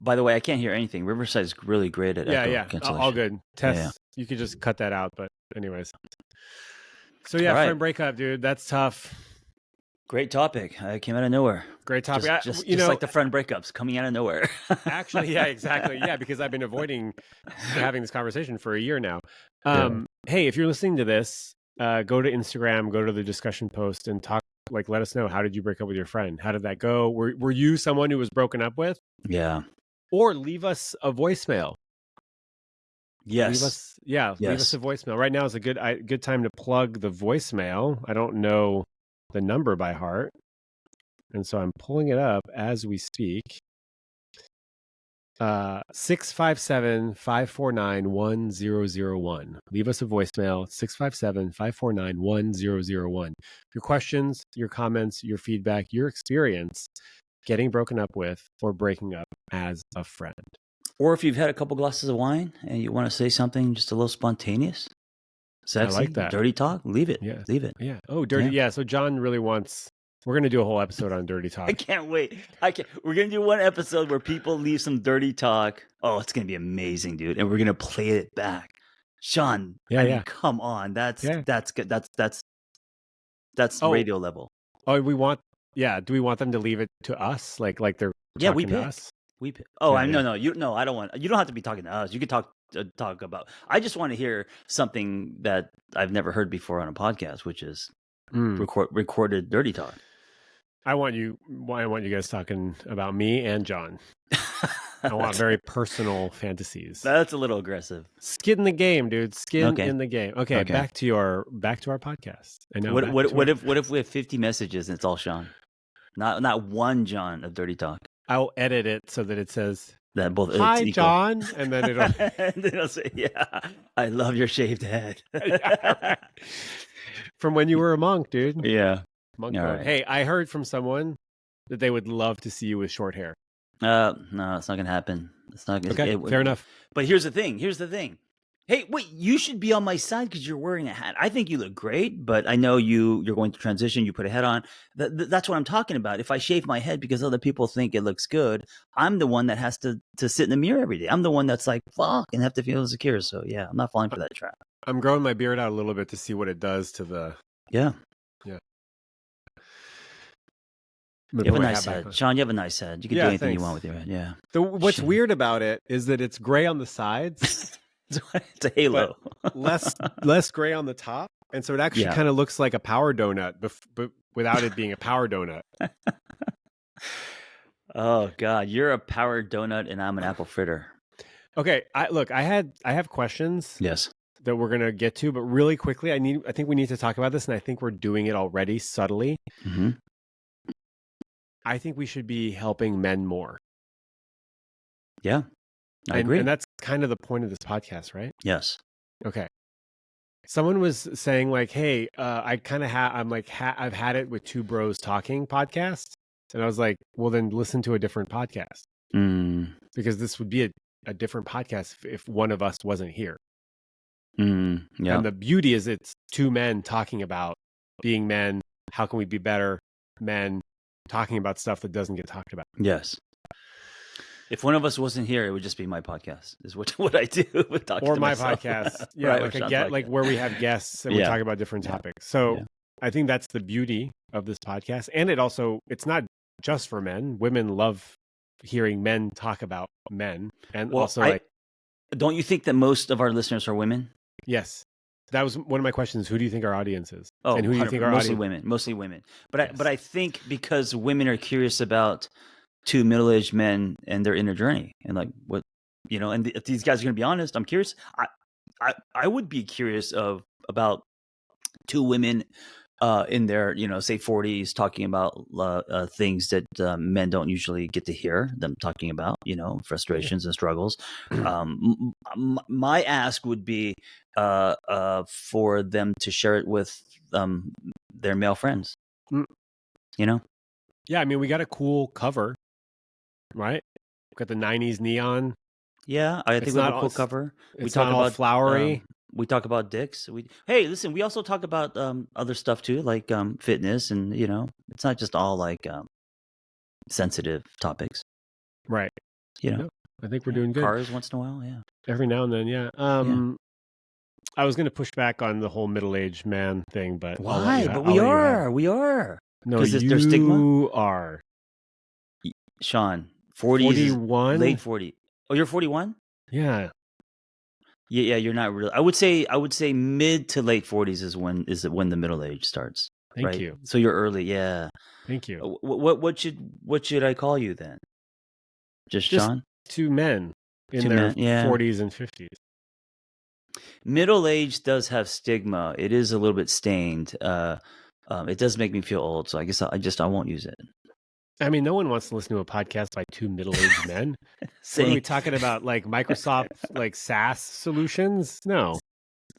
A: By the way, I can't hear anything. Riverside's really great at echo cancellation.
B: All good. Tess,
A: Yeah.
B: You could just cut that out. But anyways. So yeah,
A: All right.
B: friend breakup, dude. That's tough.
A: Great topic. I came out of nowhere.
B: Great topic.
A: Just like the friend breakups coming out of nowhere.
B: Actually, yeah, exactly. Yeah, because I've been avoiding having this conversation for a year now. Hey, if you're listening to this, go to Instagram, go to the discussion post and talk. Like, let us know, how did you break up with your friend? How did that go? Were you someone who was broken up with?
A: Yeah.
B: Or leave us a voicemail.
A: Yes.
B: Leave us a voicemail. Right now is a good time to plug the voicemail. I don't know the number by heart, and so I'm pulling it up as we speak. 657-549-1001. Leave us a voicemail, 657-549-1001. Your questions, your comments, your feedback, your experience getting broken up with or breaking up as a friend.
A: Or if you've had a couple glasses of wine and you want to say something just a little spontaneous, sexy,
B: I like that.
A: Dirty talk, leave it.
B: Yeah.
A: Leave it.
B: Yeah. Oh, dirty. Yeah. So John really wants, we're going to do a whole episode on dirty talk.
A: I can't wait. We're going to do one episode where people leave some dirty talk. Oh, it's going to be amazing, dude. And we're going to play it back. Sean, I mean, come on. That's good. That's radio level.
B: Oh, do we want them to leave it to us? Like they're talking to us?
A: We pick. Oh, no. I don't want. You don't have to be talking to us. You can talk about. I just want to hear something that I've never heard before on a podcast, which is recorded dirty talk.
B: I want you guys talking about me and John. I want very personal fantasies.
A: That's a little aggressive.
B: Skin in the game, dude. Skin in the game. Okay, back to our podcast. And now
A: what if we have 50 messages and it's all Sean? Not one John of dirty talk.
B: I'll edit it so that it says
A: that both.
B: Hi, John, and then it'll
A: and then it'll say, "Yeah, I love your shaved head."
B: Right. From when you were a monk, dude.
A: Yeah.
B: Monk. Right. Hey, I heard from someone that they would love to see you with short hair.
A: No, it's not gonna happen. It's not gonna.
B: Okay, fair enough.
A: But here's the thing. Hey, wait, you should be on my side because you're wearing a hat. I think you look great, but I know you're going to transition. You put a hat on. That's what I'm talking about. If I shave my head because other people think it looks good, I'm the one that has to sit in the mirror every day. I'm the one that's like, fuck, and have to feel insecure. So, yeah, I'm not falling for that trap.
B: I'm growing my beard out a little bit to see what it does to the...
A: Yeah.
B: Yeah.
A: You have a nice head. Sean, you have a nice head. You can do anything you want with your head. Yeah.
B: What's weird about it is that it's gray on the sides.
A: It's a halo.
B: less gray on the top. And so it actually kind of looks like a power donut, but without it being a power donut.
A: Oh God, you're a power donut and I'm an apple fritter.
B: Okay, I have questions
A: Yes.
B: that we're gonna get to, but really quickly, I think we need to talk about this, and I think we're doing it already subtly.
A: Hmm.
B: I think we should be helping men more,
A: Yeah, I
B: and
A: agree.
B: that's kind of the point of this podcast, right?
A: Yes.
B: Okay. Someone was saying like, "Hey, I kind of I've had it with two bros talking podcast," and I was like, "Well, then listen to a different podcast
A: Mm,
B: because this would be a different podcast if one of us wasn't here."
A: yeah.
B: And the beauty is it's two men talking about being men. How can we be better men? Talking about stuff that doesn't get talked about.
A: Yes. If one of us wasn't here, it would just be my podcast. Is what I do with talking
B: Or
A: to
B: my
A: myself,
B: podcast. Yeah,
A: right? Or
B: like
A: Sean's
B: like
A: podcast.
B: where we have guests and we
A: Yeah.
B: talk about different
A: Yeah.
B: topics. So
A: Yeah.
B: I think that's the beauty of this podcast. And it's not just for men. Women love hearing men talk about men. And
A: Well,
B: also
A: don't you think that most of our listeners are women?
B: yes. That was one of my questions. Who do you think our audience is?
A: Oh,
B: And who do you think our
A: mostly
B: audience
A: women, mostly women. But
B: Yes.
A: I think because women are curious about two middle-aged men and their inner journey and like what and if these guys are going to be honest, I'm curious. I would be curious about two women in their say 40s talking about things that men don't usually get to hear them talking about, frustrations and struggles. My ask would be for them to share it with their male friends.
B: Mm. Yeah, I mean, we got a cool cover, right? We got the 90s neon.
A: Yeah, I
B: It's
A: think we have
B: not
A: a
B: all-
A: cool
B: it's-
A: cover. We
B: It's
A: talk
B: not all
A: about
B: flowery.
A: we talk about dicks. Hey, listen, we also talk about other stuff too, like fitness, and it's not just all like sensitive topics.
B: Right.
A: Yep,
B: I think we're doing good.
A: Cars once in a while, yeah.
B: Every now and then, yeah. I was going to push back on the whole middle-aged man thing, but
A: Why? But
B: we are.
A: we are.
B: No,
A: 'Cause
B: you
A: there's stigma?
B: are.
A: Sean, 40s,
B: 41?
A: late 40. Oh, you're 41?
B: Yeah.
A: Yeah, you're not really. I would say mid to late 40s is when the middle age starts.
B: Thank
A: right?
B: you.
A: So you're early, yeah.
B: Thank you.
A: What should I call you then? Just Sean?
B: Two men in
A: Two
B: their
A: men, yeah.
B: 40s and 50s.
A: Middle age does have stigma. It is a little bit stained. It does make me feel old, so I guess I won't use it.
B: I mean, no one wants to listen to a podcast by two middle-aged men. What are we talking about? Like Microsoft, like SaaS solutions? No.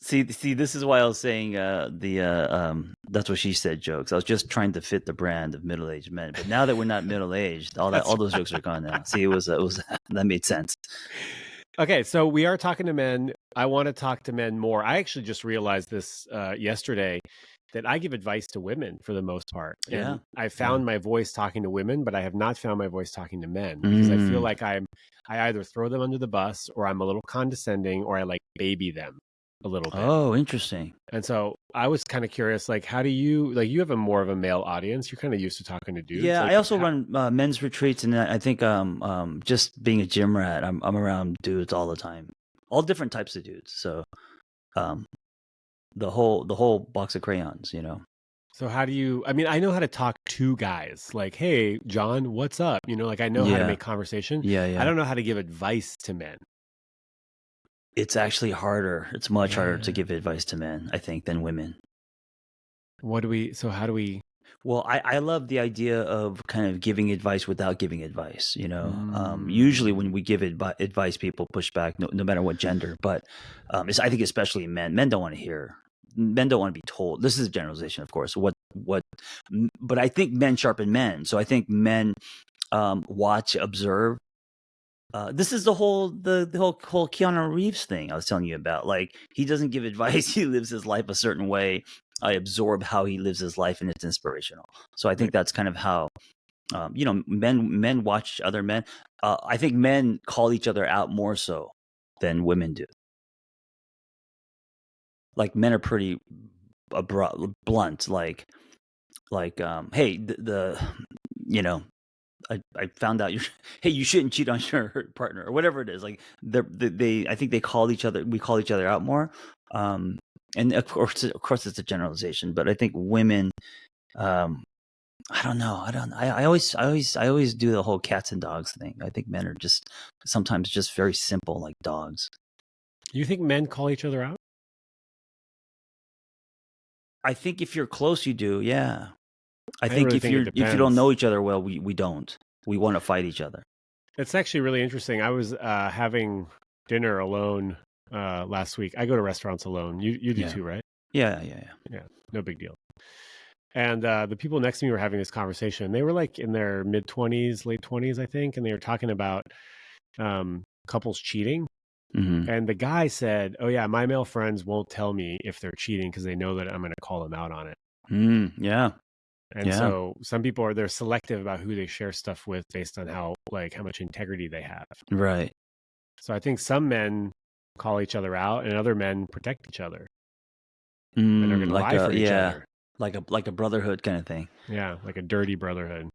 A: See, this is why I was saying that's what she said jokes. I was just trying to fit the brand of middle-aged men. But now that we're not middle-aged, all those jokes are gone now. See, it was that made sense.
B: Okay, so we are talking to men. I want to talk to men more. I actually just realized this yesterday that I give advice to women for the most part.
A: Yeah.
B: And I found my voice talking to women, but I have not found my voice talking to men because I feel like I either throw them under the bus or I'm a little condescending or I like baby them a little bit.
A: Oh, interesting.
B: And so I was kind of curious, like, how do you have a more of a male audience? You're kind of used to talking to dudes.
A: Yeah,
B: like,
A: I also run men's retreats, and I think just being a gym rat, I'm around dudes all the time, all different types of dudes. So, the whole box of crayons,
B: So how do you? I mean, I know how to talk to guys. Like, hey, John, what's up? Like I know how to make conversation.
A: Yeah.
B: I don't know how to give advice to men.
A: It's actually harder. It's much harder to give advice to men, I think, than women.
B: So how do we?
A: Well, I love the idea of kind of giving advice without giving advice. Usually when we give advice, people push back, no matter what gender. But I think especially men don't want to hear. Men don't want to be told. This is a generalization, of course. But I think men sharpen men. So I think men watch, observe. This is the whole Keanu Reeves thing I was telling you about. Like, he doesn't give advice; he lives his life a certain way. I absorb how he lives his life, and it's inspirational. So I think that's kind of how, men watch other men. I think men call each other out more so than women do. Like, men are pretty blunt. Like, hey, I found out hey, you shouldn't cheat on your partner or whatever it is. Like, I think we call each other out more. And of course it's a generalization, but I think women I don't know. I always do the whole cats and dogs thing. I think men are just sometimes just very simple, like dogs.
B: You think men call each other out?
A: I think if you're close, you do. Yeah. I
B: I
A: think
B: really
A: if
B: think it
A: if you don't know
B: depends.
A: each other well, we don't. We want to fight each other.
B: It's actually really interesting. I was having dinner alone last week. I go to restaurants alone. You do
A: Yeah.
B: too, right?
A: Yeah.
B: Yeah, no big deal. And the people next to me were having this conversation. They were like in their mid-20s, late 20s, I think, and they were talking about couples cheating.
A: Hmm.
B: And the guy said, "Oh yeah, my male friends won't tell me if they're cheating because they know that I'm going to call them out on it."
A: Yeah.
B: And
A: Yeah.
B: so some people they're selective about who they share stuff with based on how much integrity they have.
A: Right.
B: So I think some men call each other out and other men protect each other and are going to
A: Like
B: lie
A: a
B: for each
A: yeah,
B: other.
A: like a brotherhood kind of thing.
B: Yeah, like a dirty brotherhood.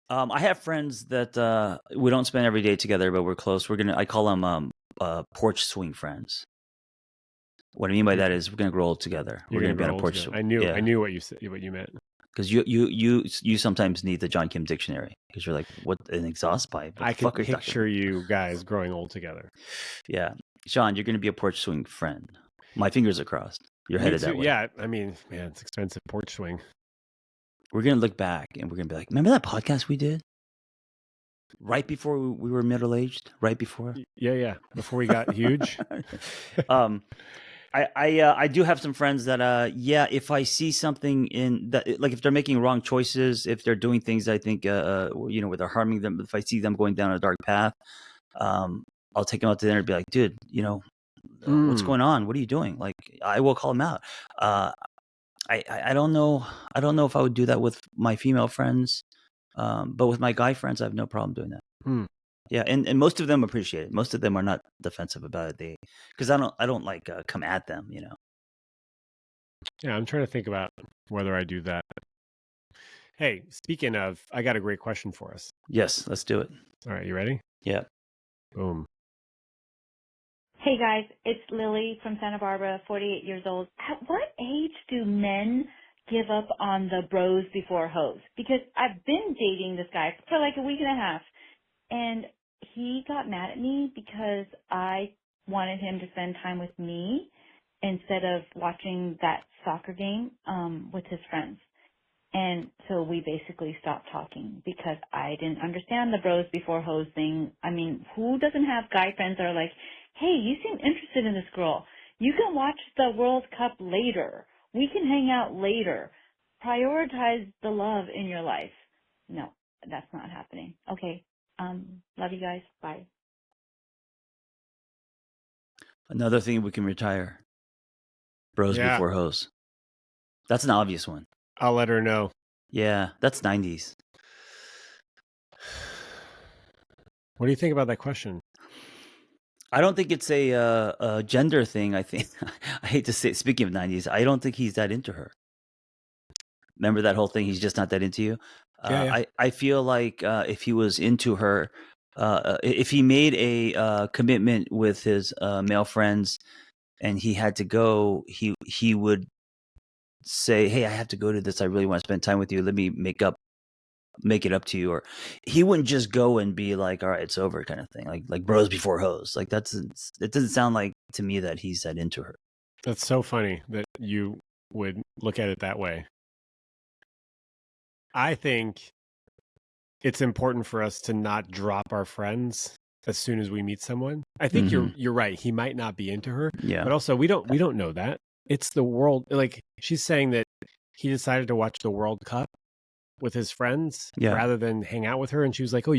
A: I have friends that we don't spend every day together, but we're close. I call them porch swing friends. What I mean by that is we're gonna grow old together. We're
B: You're
A: gonna
B: going to
A: be on
B: grow
A: a
B: old
A: porch
B: together.
A: swing.
B: I
A: Yeah,
B: knew what you meant.
A: because you sometimes need the John Kim dictionary because you're like, what an exhaust pipe? What
B: I
A: the
B: can
A: fuck are you talking
B: picture you guys growing old together.
A: about? Yeah, Sean, you're gonna be a porch swing friend. My fingers are crossed. You're
B: Me
A: headed
B: too.
A: that way.
B: Yeah, I mean, man, it's expensive porch swing.
A: We're gonna look back and we're gonna be like, remember that podcast we did right before we were middle aged? Right before.
B: Yeah. Before we got huge.
A: um, I do have some friends that yeah, if I see something in that, like if they're making wrong choices, if they're doing things I think where they're harming them, if I see them going down a dark path, um I'll take them out to dinner and be like, dude, what's
B: Mm.
A: going on? What are you doing? Like, I will call them out. uh I don't know. I don't know if I would do that with my female friends, but with my guy friends I have no problem doing that.
B: Mm.
A: Yeah, and most of them appreciate it. Most of them are not defensive about it. Because I don't like come at them.
B: Yeah, I'm trying to think about whether I do that. Hey, speaking of, I got a great question for us.
A: Yes, let's do it.
B: All right, you ready?
A: Yeah.
B: Boom.
C: Hey guys, it's Lily from Santa Barbara, 48 years old. At what age do men give up on the bros before hoes? Because I've been dating this guy for like a week and a half, and he got mad at me because I wanted him to spend time with me instead of watching that soccer game with his friends. And so we basically stopped talking because I didn't understand the bros before hoes thing. I mean, who doesn't have guy friends that are like, hey, you seem interested in this girl. You can watch the World Cup later. We can hang out later. Prioritize the love in your life. No, that's not happening. Okay. Love you guys. Bye.
A: Another thing we can retire: bros
B: Yeah,
A: before hoes. That's an obvious one.
B: I'll let her know.
A: Yeah, that's 90s.
B: What do you think about that question?
A: I don't think it's a gender thing. I think I hate to say. Speaking of 90s, I don't think he's that into her. Remember that whole thing? He's just not that into you.
B: Yeah.
A: I feel like if he was into her, if he made a commitment with his male friends and he had to go, he would say, "Hey, I have to go to this. I really want to spend time with you. Let me make it up to you." Or he wouldn't just go and be like, "All right, it's over," kind of thing. Like bros before hoes. Like it doesn't sound like to me that he's that into her.
B: That's so funny that you would look at it that way. I think it's important for us to not drop our friends as soon as we meet someone. I think you're right. He might not be into her,
A: Yeah.
B: but also we don't know that. It's the world. Like she's saying that he decided to watch the World Cup with his friends
A: Yeah.
B: rather than hang out with her, and she was like, "Oh,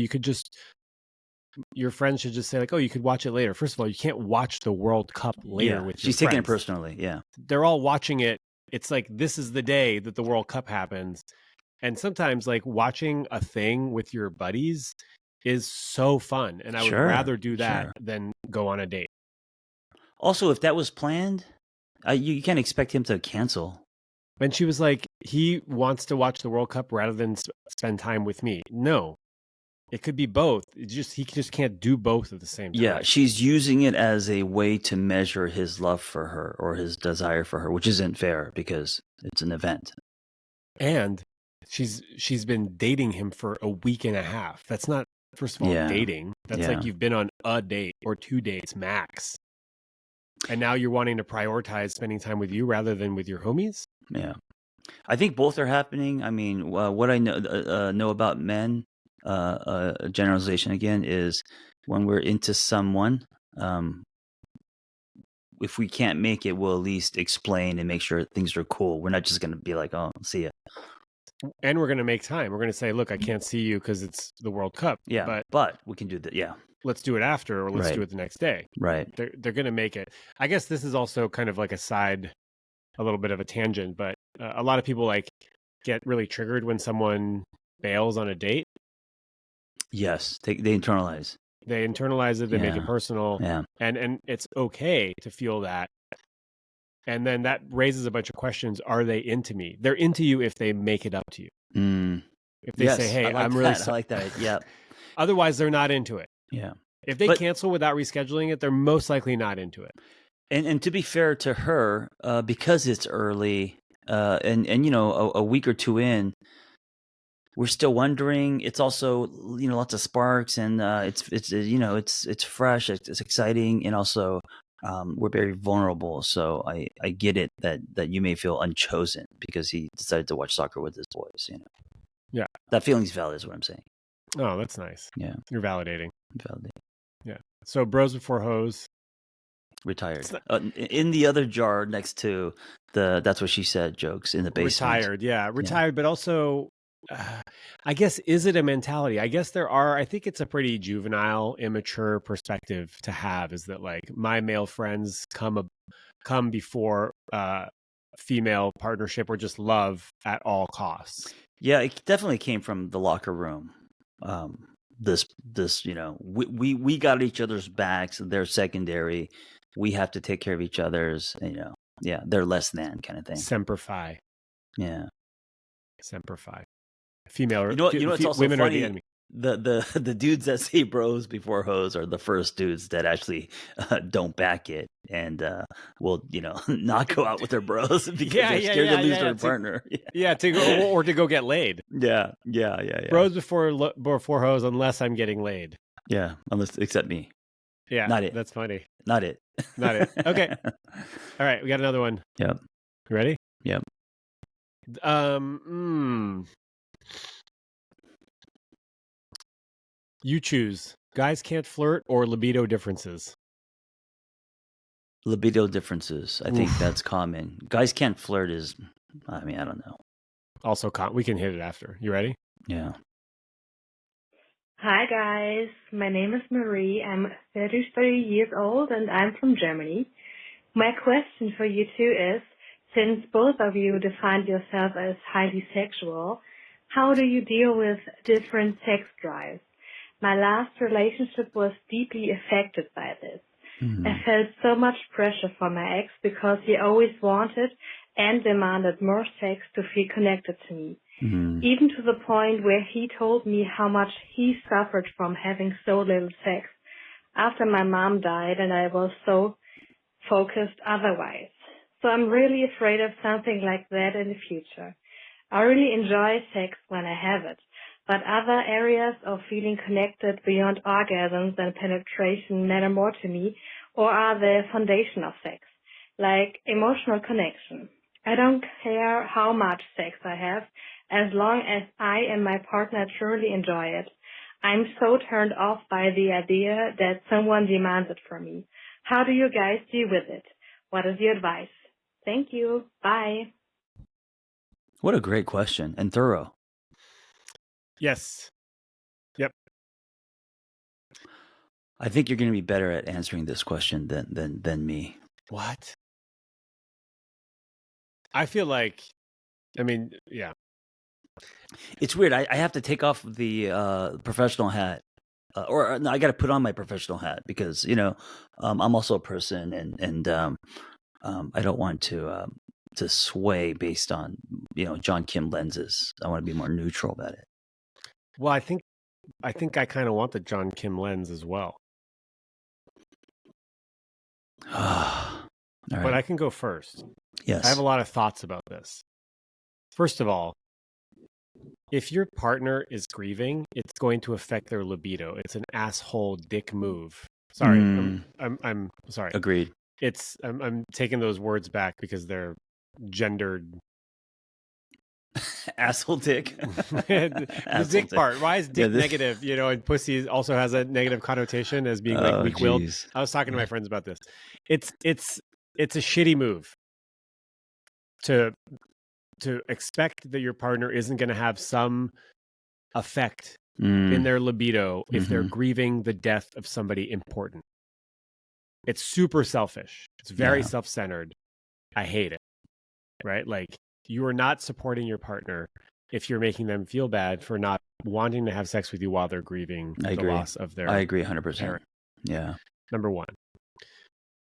B: your friends should just say like, oh, you could watch it later." First of all, you can't watch the World Cup later with your
A: She's taking it
B: friends.
A: personally. Yeah.
B: They're all watching it. It's like this is the day that the World Cup happens. And sometimes like watching a thing with your buddies is so fun. And I would rather do that than go on a date.
A: Also, if that was planned, you can't expect him to cancel.
B: And she was like, he wants to watch the World Cup rather than spend time with me. No, it could be both. He just can't do both at the same time.
A: Yeah, she's using it as a way to measure his love for her or his desire for her, which isn't fair because it's an event.
B: And she's been dating him for a week and a half. That's not, first of all, dating. That's like you've been on a date or 2 dates max. And now you're wanting to prioritize spending time with you rather than with your homies?
A: Yeah. I think both are happening. I mean, what I know about men, a generalization again, is when we're into someone, if we can't make it, we'll at least explain and make sure things are cool. We're not just going to be like, oh, see ya.
B: And we're going to make time. We're going to say, look, I can't see you because it's the World Cup.
A: Yeah, but we can do that. Yeah.
B: Let's do it after, or let's do it the next day.
A: Right.
B: They're going to make it. I guess this is also kind of like a little bit of a tangent, but a lot of people like get really triggered when someone bails on a date.
A: Yes. They internalize.
B: They internalize it. They make it personal.
A: Yeah.
B: And it's okay to feel that. And then that raises a bunch of questions. Are they into me? They're into you if they make it up to you. If they say, hey, I'm really
A: I like that. Yeah.
B: Otherwise, they're not into it.
A: Yeah.
B: If they cancel without rescheduling it, they're most likely not into it.
A: And to be fair to her, because it's early, and you know, a week or two in, we're still wondering. It's also, you know, lots of sparks, and it's you know, it's fresh, it's exciting, and also we're very vulnerable. So I get it that you may feel unchosen because he decided to watch soccer with his boys. You know.
B: Yeah.
A: That feeling's valid is what I'm saying.
B: Oh, that's nice.
A: Yeah.
B: You're validating.
A: Validate.
B: Yeah. So bros before hoes.
A: Retired. In the other jar next to the "that's what she said" jokes in the basement.
B: Retired, yeah, retired. But also, I guess, is it a mentality? I guess I think it's a pretty juvenile, immature perspective to have. Is that like my male friends come before female partnership or just love at all costs?
A: Yeah, it definitely came from the locker room. This you know, we got each other's backs. They're secondary. We have to take care of each other's, you know, yeah, they're less than kind of thing.
B: Semper Fi.
A: Yeah.
B: Semper Fi. Female,
A: you know what's also
B: women
A: funny?
B: are the enemy.
A: The dudes that say bros before hoes are the first dudes that actually don't back it and will, you know, not go out with their bros because they're scared to lose their partner.
B: To go or to go get laid.
A: Yeah.
B: Bros before hoes, unless I'm getting laid.
A: Yeah, except me.
B: Yeah,
A: not it.
B: That's funny.
A: Not it.
B: Not it. Okay. All right, we got another one.
A: Yep.
B: You ready?
A: Yep.
B: You choose. Guys can't flirt or libido differences.
A: Libido differences. I think that's common. Guys can't flirt is, I mean, I don't know.
B: Also, we can hit it after. You ready?
A: Yeah.
D: Hi guys, my name is Marie. I'm 33 years old and I'm from Germany. My question for you two is, since both of you defined yourself as highly sexual, how do you deal with different sex drives? My last relationship was deeply affected by this. I felt so much pressure from my ex because he always wanted and demanded more sex to feel connected to me. Even to the point where he told me how much he suffered from having so little sex after my mom died and I was so focused otherwise. So I'm really afraid of something like that in the future. I really enjoy sex when I have it, but other areas of feeling connected beyond orgasms and penetration matter more to me or are the foundation of sex, like emotional connection. I don't care how much sex I have, as long as I and my partner truly enjoy it. I'm so turned off by the idea that someone demands it from me. How do you guys deal with it? What is your advice? Thank you. Bye.
A: What a great question and thorough.
B: Yes. Yep.
A: I think you're going to be better at answering this question than me.
B: What? I feel like, I mean, yeah.
A: It's weird. I have to take off the professional hat, or no, I got to put on my professional hat because, you know, I'm also a person, and I don't want to sway based on, you know, John Kim lenses. I want to be more neutral about it.
B: Well, I think I kind of want the John Kim lens as well.
A: All right.
B: But I can go first.
A: Yes.
B: I have a lot of thoughts about this. First of all, if your partner is grieving, it's going to affect their libido. It's an asshole dick move. Sorry, I'm sorry.
A: Agreed.
B: I'm taking those words back because they're gendered.
A: Asshole dick.
B: The
A: Asshole
B: dick part. Why is dick negative? And pussy also has a negative connotation as being like weak-willed.
A: Geez.
B: I was talking to my friends about this. It's a shitty move to expect that your partner isn't going to have some effect in their libido if they're grieving the death of somebody important. It's super selfish. It's very self-centered. I hate it. Right? Like, you are not supporting your partner if you're making them feel bad for not wanting to have sex with you while they're grieving the loss of their
A: I agree 100%.
B: parent.
A: Yeah.
B: Number one.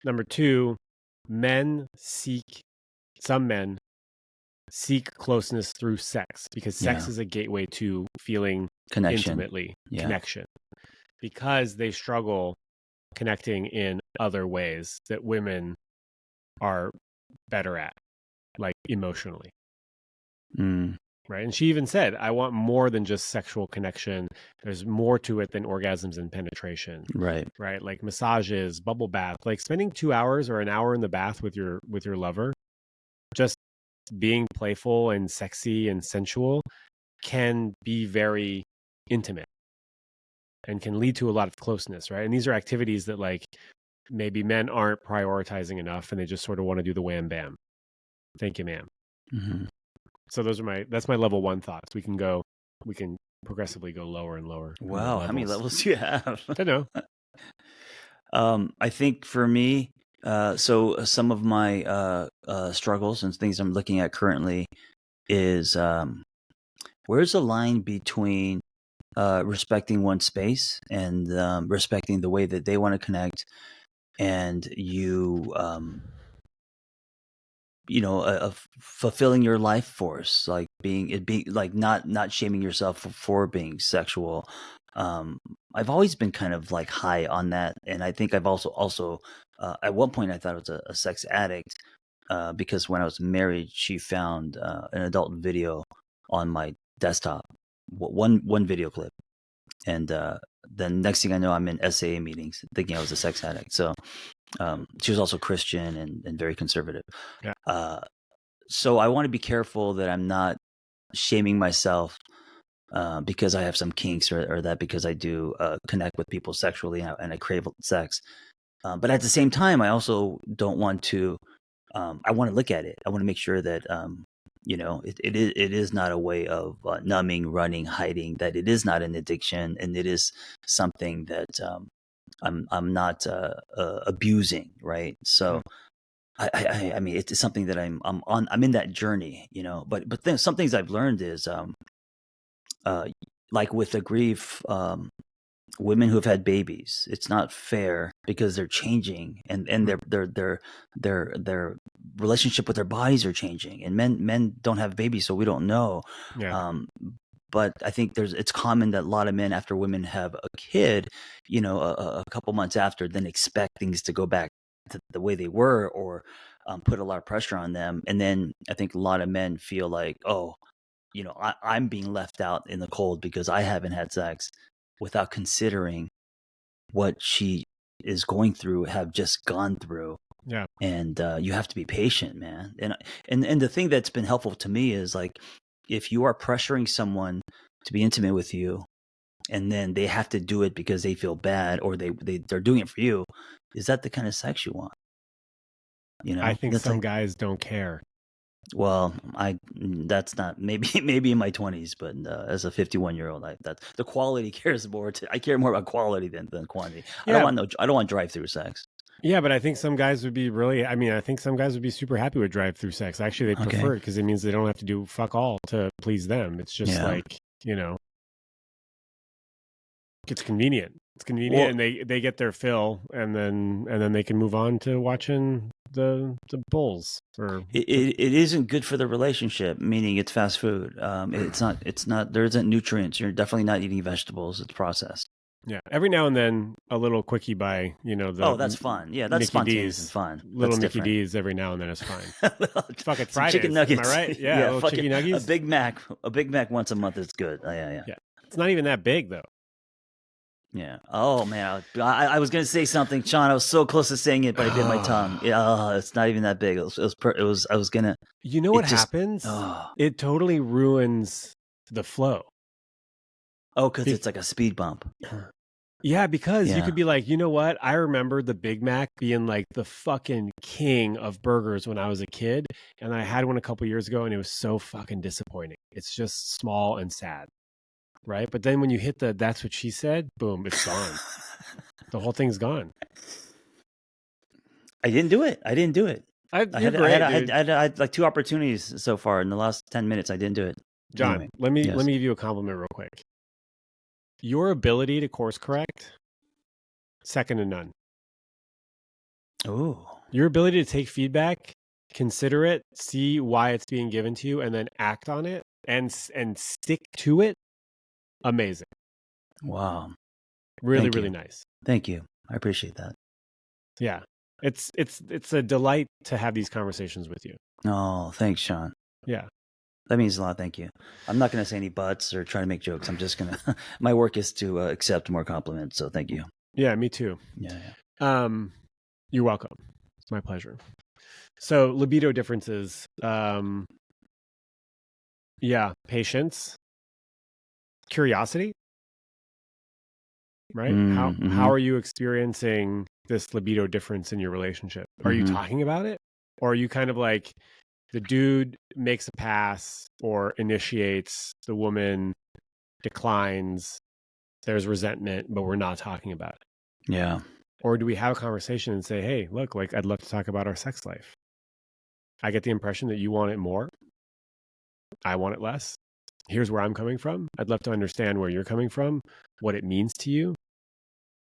B: Number two, some men seek closeness through sex because sex is a gateway to feeling intimately connection, because they struggle connecting in other ways that women are better at, like emotionally. Right. And she even said, I want more than just sexual connection. There's more to it than orgasms and penetration.
A: Right.
B: Like massages, bubble bath, like spending 2 hours or an hour in the bath with your lover, just being playful and sexy and sensual can be very intimate and can lead to a lot of closeness. Right. And these are activities that like maybe men aren't prioritizing enough and they just sort of want to do the wham bam. Thank you, ma'am. So that's my level one thoughts. We can progressively go lower and lower.
A: Wow. How many levels do you have?
B: I know.
A: I think for me, so some of my struggles and things I'm looking at currently is where's the line between respecting one's space and respecting the way that they want to connect, and you fulfilling your life force, like being like not shaming yourself for being sexual. I've always been kind of like high on that, and I think I've also at one point I thought I was a sex addict because when I was married, she found an adult video on my desktop, one video clip, and then next thing I know, I'm in SAA meetings thinking I was a sex addict. So she was also Christian and very conservative. So I want to be careful that I'm not shaming myself because I have some kinks or that because I do connect with people sexually and I crave sex. But at the same time, I also don't want to. I want to look at it. I want to make sure that it is not a way of numbing, running, hiding. That it is not an addiction, and it is something that I'm not abusing, right? So I mean it's something that I'm in that journey, But then some things I've learned is like with the grief, women who have had babies, it's not fair because they're changing and their relationship with their bodies are changing, and men don't have babies, so we don't know. But I think it's common that a lot of men, after women have a kid, a couple months after, then expect things to go back to the way they were, or put a lot of pressure on them. And then I think a lot of men feel like, oh, I'm being left out in the cold because I haven't had sex, without considering what she is going through, have just gone through.
B: Yeah.
A: And you have to be patient, man. And the thing that's been helpful to me is like, if you are pressuring someone to be intimate with you, and then they have to do it because they feel bad, or they're doing it for you, is that the kind of sex you want?
B: I think some guys don't care.
A: Well, that's not maybe in my 20s, but as a 51-year-old, that the quality cares more. I care more about quality than quantity.
B: Yeah.
A: I don't want drive-through sex.
B: Yeah, but I think some guys would be I think some guys would be super happy with drive-through sex. Actually, they prefer it because it means they don't have to do fuck all to please them. It's just it's convenient. It's convenient, and they get their fill, and then they can move on to watching the Bulls. Or
A: it isn't good for the relationship, meaning it's fast food. It's not. There isn't nutrients. You're definitely not eating vegetables. It's processed.
B: Yeah, every now and then a little quickie by
A: Oh, that's fun. Yeah, that's
B: Mickey
A: spontaneous and
B: D's,
A: fun.
B: little
A: That's
B: Mickey
A: different.
B: D's every now and then is fine. Fuck it,
A: Some chicken
B: Fridays.
A: nuggets.
B: Am I right? Yeah, little
A: fuck
B: chicken
A: it.
B: nuggies.
A: A Big Mac once a month is good. Yeah.
B: It's not even that big though.
A: Yeah. Oh man, I was gonna say something, Sean. I was so close to saying it, but I bit my tongue. Yeah, it's not even that big. It was. I was gonna.
B: You know
A: It
B: what
A: just.
B: happens?
A: Oh,
B: It totally ruins the flow.
A: because it's like a speed bump.
B: Yeah, because you
A: Yeah.
B: could be like, you know what? I remember the Big Mac being like the fucking king of burgers when I was a kid. And I had one a couple years ago and it was so fucking disappointing. It's just small and sad. Right. But then when you hit the that's what she said, boom, it's gone. The whole thing's gone.
A: I didn't do it.
B: You're great, dude.
A: I had like 2 opportunities so far in the last 10 minutes. I didn't do it.
B: John,
A: Anyway,
B: let me
A: yes.
B: give you a compliment real quick. Your ability to course correct, second to none.
A: Oh.
B: Your ability to take feedback, consider it, see why it's being given to you, and then act on it and stick to it. Amazing.
A: Wow.
B: Really,
A: Thank
B: really
A: you.
B: nice.
A: Thank you. I appreciate that.
B: Yeah. It's a delight to have these conversations with you.
A: Oh, thanks, Sean.
B: Yeah.
A: That means a lot. Thank you. I'm not going to say any buts or try to make jokes. I'm just going to, my work is to accept more compliments. So thank you.
B: Yeah, me too.
A: Yeah.
B: You're welcome. It's my pleasure. So libido differences. Yeah. Patience. Curiosity. Right? How are you experiencing this libido difference in your relationship? Are you talking about it? Or are you kind of like the dude makes a pass or initiates, the woman declines, there's resentment, but we're not talking about it?
A: Yeah.
B: Or do we have a conversation and say, hey, look, like I'd love to talk about our sex life. I get the impression that you want it more. I want it less. Here's where I'm coming from. I'd love to understand where you're coming from, what it means to you.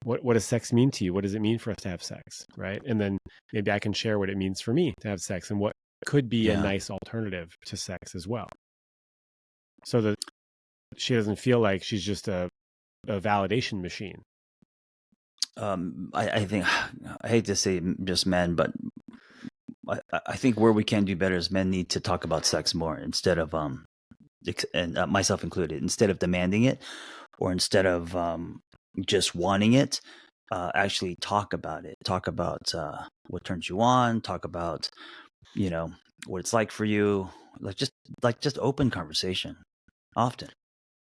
B: What does sex mean to you? What does it mean for us to have sex? Right. And then maybe I can share what it means for me to have sex and what could be a nice alternative to sex as well. So that she doesn't feel like she's just a validation machine.
A: I think, I hate to say just men, but I think where we can do better is men need to talk about sex more instead of, and myself included, instead of demanding it or instead of just wanting it, actually talk about it. Talk about what turns you on. Talk about, what it's like for you. Just open conversation often.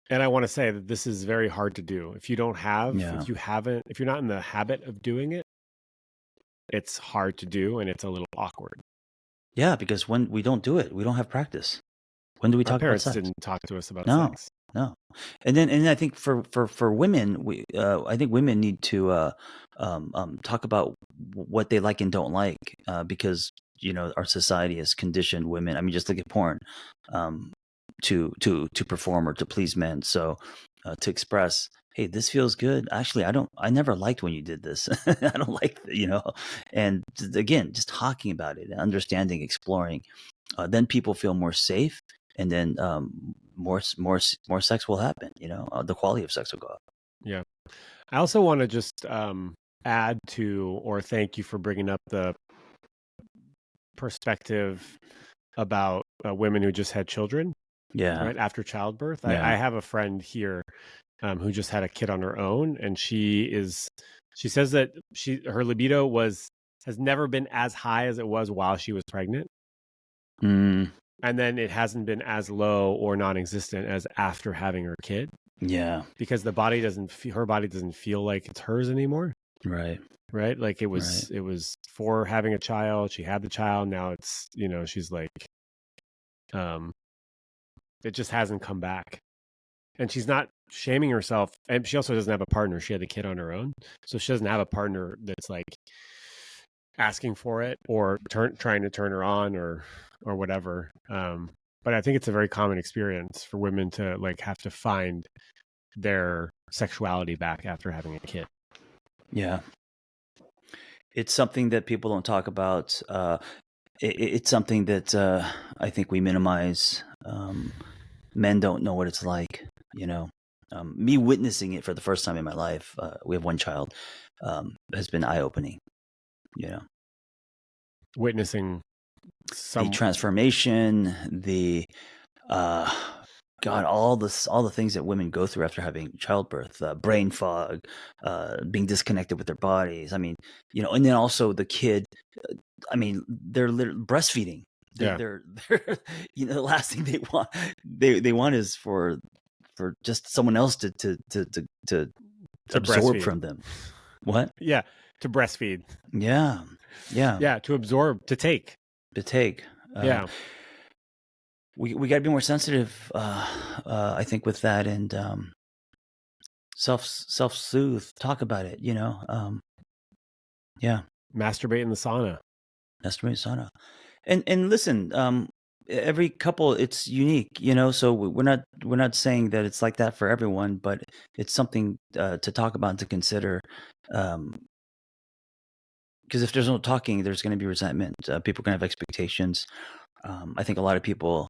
B: And I want to say that this is very hard to do. If you don't have, if you're not in the habit of doing it, it's hard to do and it's a little awkward.
A: Yeah, because when we don't do it, we don't have practice. When do we talk about sex?
B: Our parents didn't talk to us about sex.
A: No. And I think for women, I think women need to talk about what they like and don't like, because our society has conditioned women. I mean, just look at porn, to perform or to please men. So to express, hey, this feels good. Actually, I never liked when you did this. I don't like, and again, just talking about it, understanding, exploring, then people feel more safe. And then more sex will happen. The quality of sex will go up.
B: Yeah. I also want to just add to, or thank you for bringing up the perspective about women who just had children.
A: Yeah.
B: Right after childbirth.
A: Yeah.
B: I have a friend here who just had a kid on her own, and she says that her libido has never been as high as it was while she was pregnant. And then it hasn't been as low or non-existent as after having her kid.
A: Yeah.
B: Because her body doesn't feel like it's hers anymore.
A: Right.
B: Right. Like it was for having a child. She had the child. Now it's, she's like, it just hasn't come back. And she's not shaming herself. And she also doesn't have a partner. She had the kid on her own. So she doesn't have a partner that's like asking for it or trying to turn her on or whatever. But I think it's a very common experience for women to like have to find their sexuality back after having a kid.
A: Yeah. It's something that people don't talk about. It's something that I think we minimize. Men don't know what it's like, Me witnessing it for the first time in my life, we have one child, has been eye-opening, you know,
B: Witnessing
A: the transformation, the God, all the things that women go through after having childbirth, brain fog, being disconnected with their bodies. I mean, and then also the kid. I mean, they're breastfeeding.
B: Yeah.
A: They're the last thing they want is for just someone else to absorb
B: breastfeed.
A: from them. What?
B: Yeah, to breastfeed.
A: Yeah.
B: To absorb, to take.
A: Yeah. We got to be more sensitive, I think, with that, and self-soothe. Talk about it, Yeah.
B: Masturbate in the sauna.
A: And listen, every couple, it's unique, So we're not saying that it's like that for everyone, but it's something to talk about and to consider. Because if there's no talking, there's going to be resentment. People are going to have expectations. I think a lot of people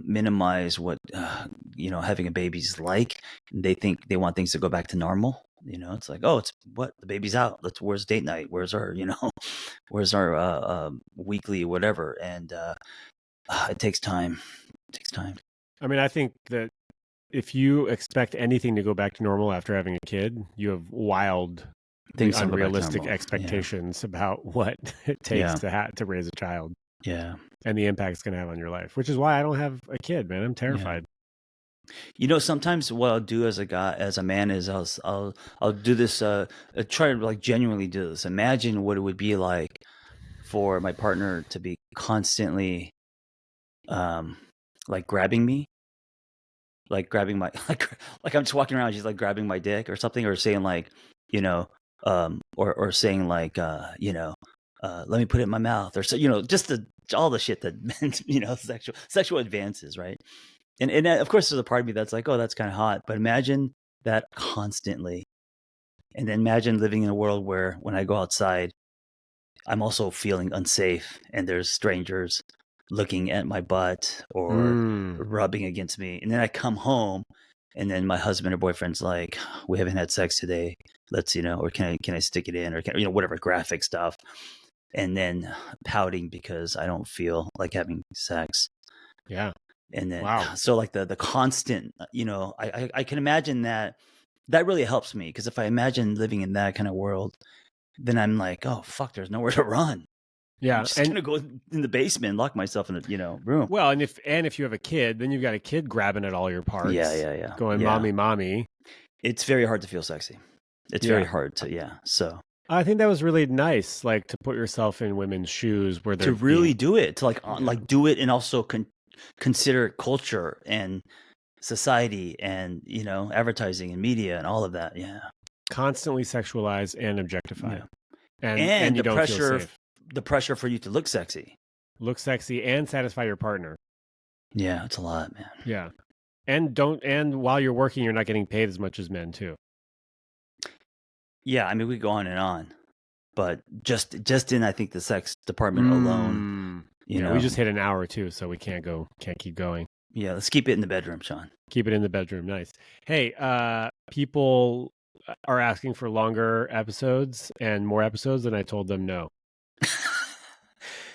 A: minimize what having a baby's like. They think they want things to go back to normal. It's like, oh, it's what, the baby's out. Where's date night? Where's our where's our weekly whatever? And it takes time.
B: I mean, I think that if you expect anything to go back to normal after having a kid, you have wild, unrealistic expectations about what it takes to raise a child.
A: Yeah.
B: And the impact it's going to have on your life, which is why I don't have a kid, man. I'm terrified.
A: Sometimes what I'll do as a man is I'll do this, try to like genuinely do this. Imagine what it would be like for my partner to be constantly, like grabbing me, like grabbing my, like I'm just walking around, she's like grabbing my dick or something, or saying like, or saying like, let me put it in my mouth, or so, just all the shit that men, sexual advances, right? And of course, there's a part of me that's like, oh, that's kind of hot. But imagine that constantly, and then imagine living in a world where when I go outside, I'm also feeling unsafe, and there's strangers looking at my butt or rubbing against me, and then I come home, and then my husband or boyfriend's like, we haven't had sex today. Let's, or can I stick it in, or whatever graphic stuff. And then pouting because I don't feel like having sex.
B: Yeah.
A: And then, so like the constant, I can imagine that really helps me. Because if I imagine living in that kind of world, then I'm like, oh, fuck, there's nowhere to run.
B: Yeah.
A: I'm just going to go in the basement and lock myself in a, room.
B: Well, and if you have a kid, then you've got a kid grabbing at all your parts.
A: Yeah.
B: Going, mommy.
A: It's very hard to feel sexy. It's very hard to, so.
B: I think that was really nice, like to put yourself in women's shoes where they're
A: to really do it, to like do it, and also consider culture and society and advertising and media and all of that. Yeah,
B: constantly sexualized and objectified,
A: and
B: you
A: the
B: don't
A: pressure,
B: feel safe.
A: The pressure for you to look sexy
B: and satisfy your partner.
A: Yeah, it's a lot, man.
B: Yeah, and while you're working, you're not getting paid as much as men too.
A: Yeah, I mean, we go on and on, but just in, I think, the sex department alone,
B: we just hit an hour too, so we can't keep going.
A: Yeah, let's keep it in the bedroom, Shaun.
B: Keep it in the bedroom. Nice. Hey, people are asking for longer episodes and more episodes, and I told them no.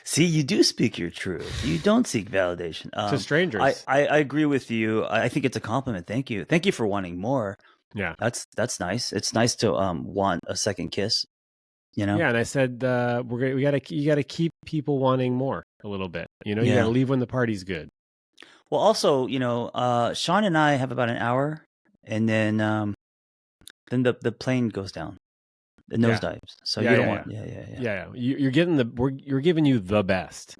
A: See, you do speak your truth. You don't seek validation.
B: To strangers.
A: I agree with you. I think it's a compliment. Thank you for wanting more.
B: Yeah,
A: that's nice. It's nice to want a second kiss,
B: Yeah, and I said you got to keep people wanting more a little bit. You got to leave when the party's good.
A: Well, also, Shaun and I have about an hour, and then the plane goes down, the nosedives. So you don't want,
B: You're giving you the best.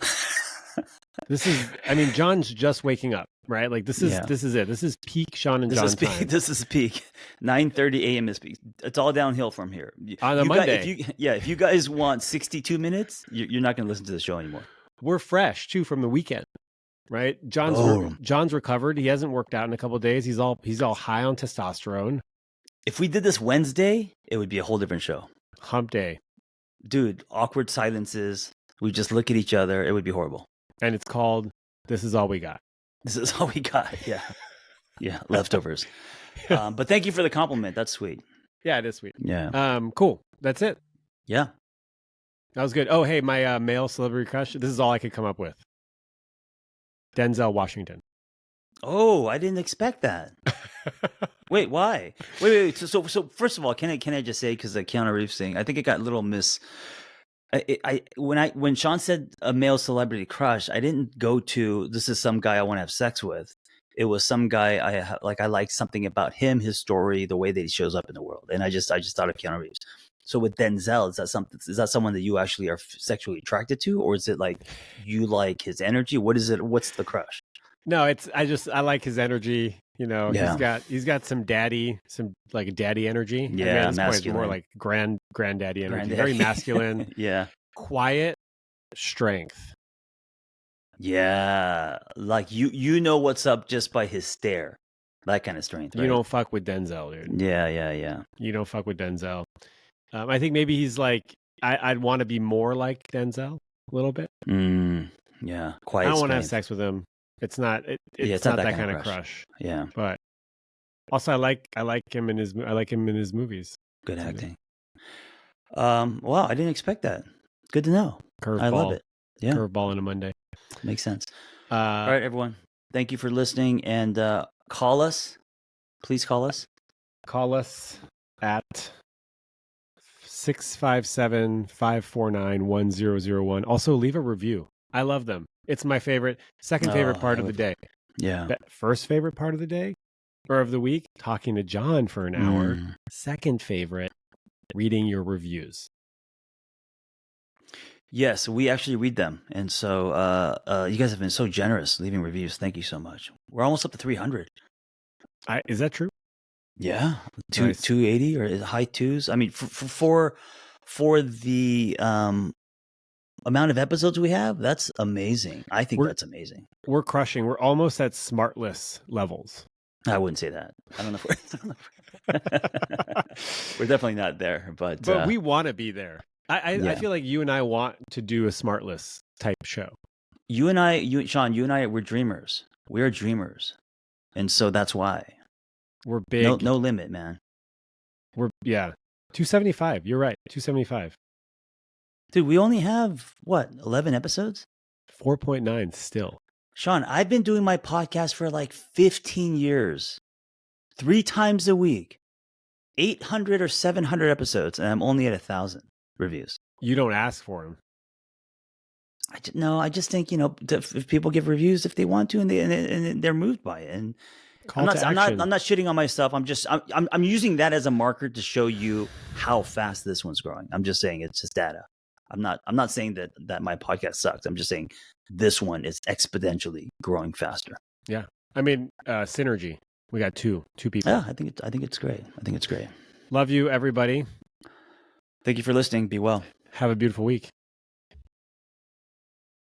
B: This is, I mean, John's just waking up, right? Like this is it. This is peak Shaun and John time.
A: This is peak. 9:30 a.m. is peak. It's all downhill from here.
B: On a Monday.
A: If you guys want 62 minutes, you're not going to listen to the show anymore.
B: We're fresh too from the weekend, right? John's recovered. He hasn't worked out in a couple of days. He's all high on testosterone.
A: If we did this Wednesday, it would be a whole different show.
B: Hump day,
A: dude. Awkward silences. We just look at each other. It would be horrible.
B: And it's called "This Is All We Got."
A: This is all we got. Yeah, leftovers. But thank you for the compliment. That's sweet.
B: Yeah, it is sweet.
A: Yeah.
B: Cool. That's it.
A: Yeah.
B: That was good. Oh, hey, my male celebrity crush. This is all I could come up with. Denzel Washington.
A: Oh, I didn't expect that. Wait, why? Wait. So first of all, can I just say, because the Keanu Reeves thing, I think it got a little when Shaun said a male celebrity crush, I didn't go to this is some guy I want to have sex with. It was some guy I like something about him, his story, the way that he shows up in the world, and I just thought of Keanu Reeves. So with Denzel, is that someone that you actually are sexually attracted to, or is it like you like his energy? What is it? What's the crush?
B: No, I like his energy. You know,
A: Yeah.
B: he's got some daddy energy. I mean,
A: Yeah,
B: at this point, it's more
A: masculine.
B: like granddaddy energy.
A: Granddaddy.
B: Very masculine,
A: Yeah.
B: quiet strength.
A: Yeah. Like you know what's up just by his stare. That kind of strength, right?
B: You don't fuck with Denzel, dude.
A: Yeah.
B: You don't fuck with Denzel. I think maybe he's like I'd want to be more like Denzel a little bit.
A: Yeah. Quiet
B: I don't want to have
A: strength.
B: sex with him. It's not.
A: It's
B: not that kind of crush.
A: Yeah.
B: But also, I like him in his movies.
A: Good acting. Wow, I didn't expect that. Good to know.
B: Curveball.
A: I love it. Yeah.
B: Curveball on a Monday.
A: Makes sense. All right, everyone. Thank you for listening, and call us. Please call us.
B: Call us at 657-549-1001. Also, leave a review. I love them. It's my second favorite part of the day.
A: Yeah.
B: First favorite part of the day or of the week, talking to John for an hour. Second favorite, reading your reviews.
A: Yes, we actually read them. And so you guys have been so generous leaving reviews. Thank you so much. We're almost up to 300.
B: Is that true?
A: Yeah.
B: Nice.
A: 280 or high twos. I mean, for the amount of episodes we have, that's amazing. I think that's amazing.
B: We're crushing. We're almost at Smartless levels.
A: I wouldn't say that. I don't know if we're definitely not there, but
B: we want to be there. I feel like you and I want to do a Smartless type show.
A: Shaun, we're dreamers. We're dreamers. And so that's why.
B: We're big.
A: No limit, man.
B: 275. You're right. 275.
A: Dude, we only have, 11 episodes?
B: 4.9 still.
A: Shaun, I've been doing my podcast for like 15 years. 3 times a week. 800 or 700 episodes, and I'm only at 1,000 reviews.
B: You don't ask for them.
A: I just think, if people give reviews if they want to and they're moved by it. And I'm not shitting on myself. I'm using that as a marker to show you how fast this one's growing. I'm just saying it's just data. I'm not saying that my podcast sucks. I'm just saying this one is exponentially growing faster.
B: Yeah. I mean, synergy. We got two people.
A: Yeah, I think it's great. I think it's great.
B: Love you, everybody.
A: Thank you for listening. Be well.
B: Have a beautiful week.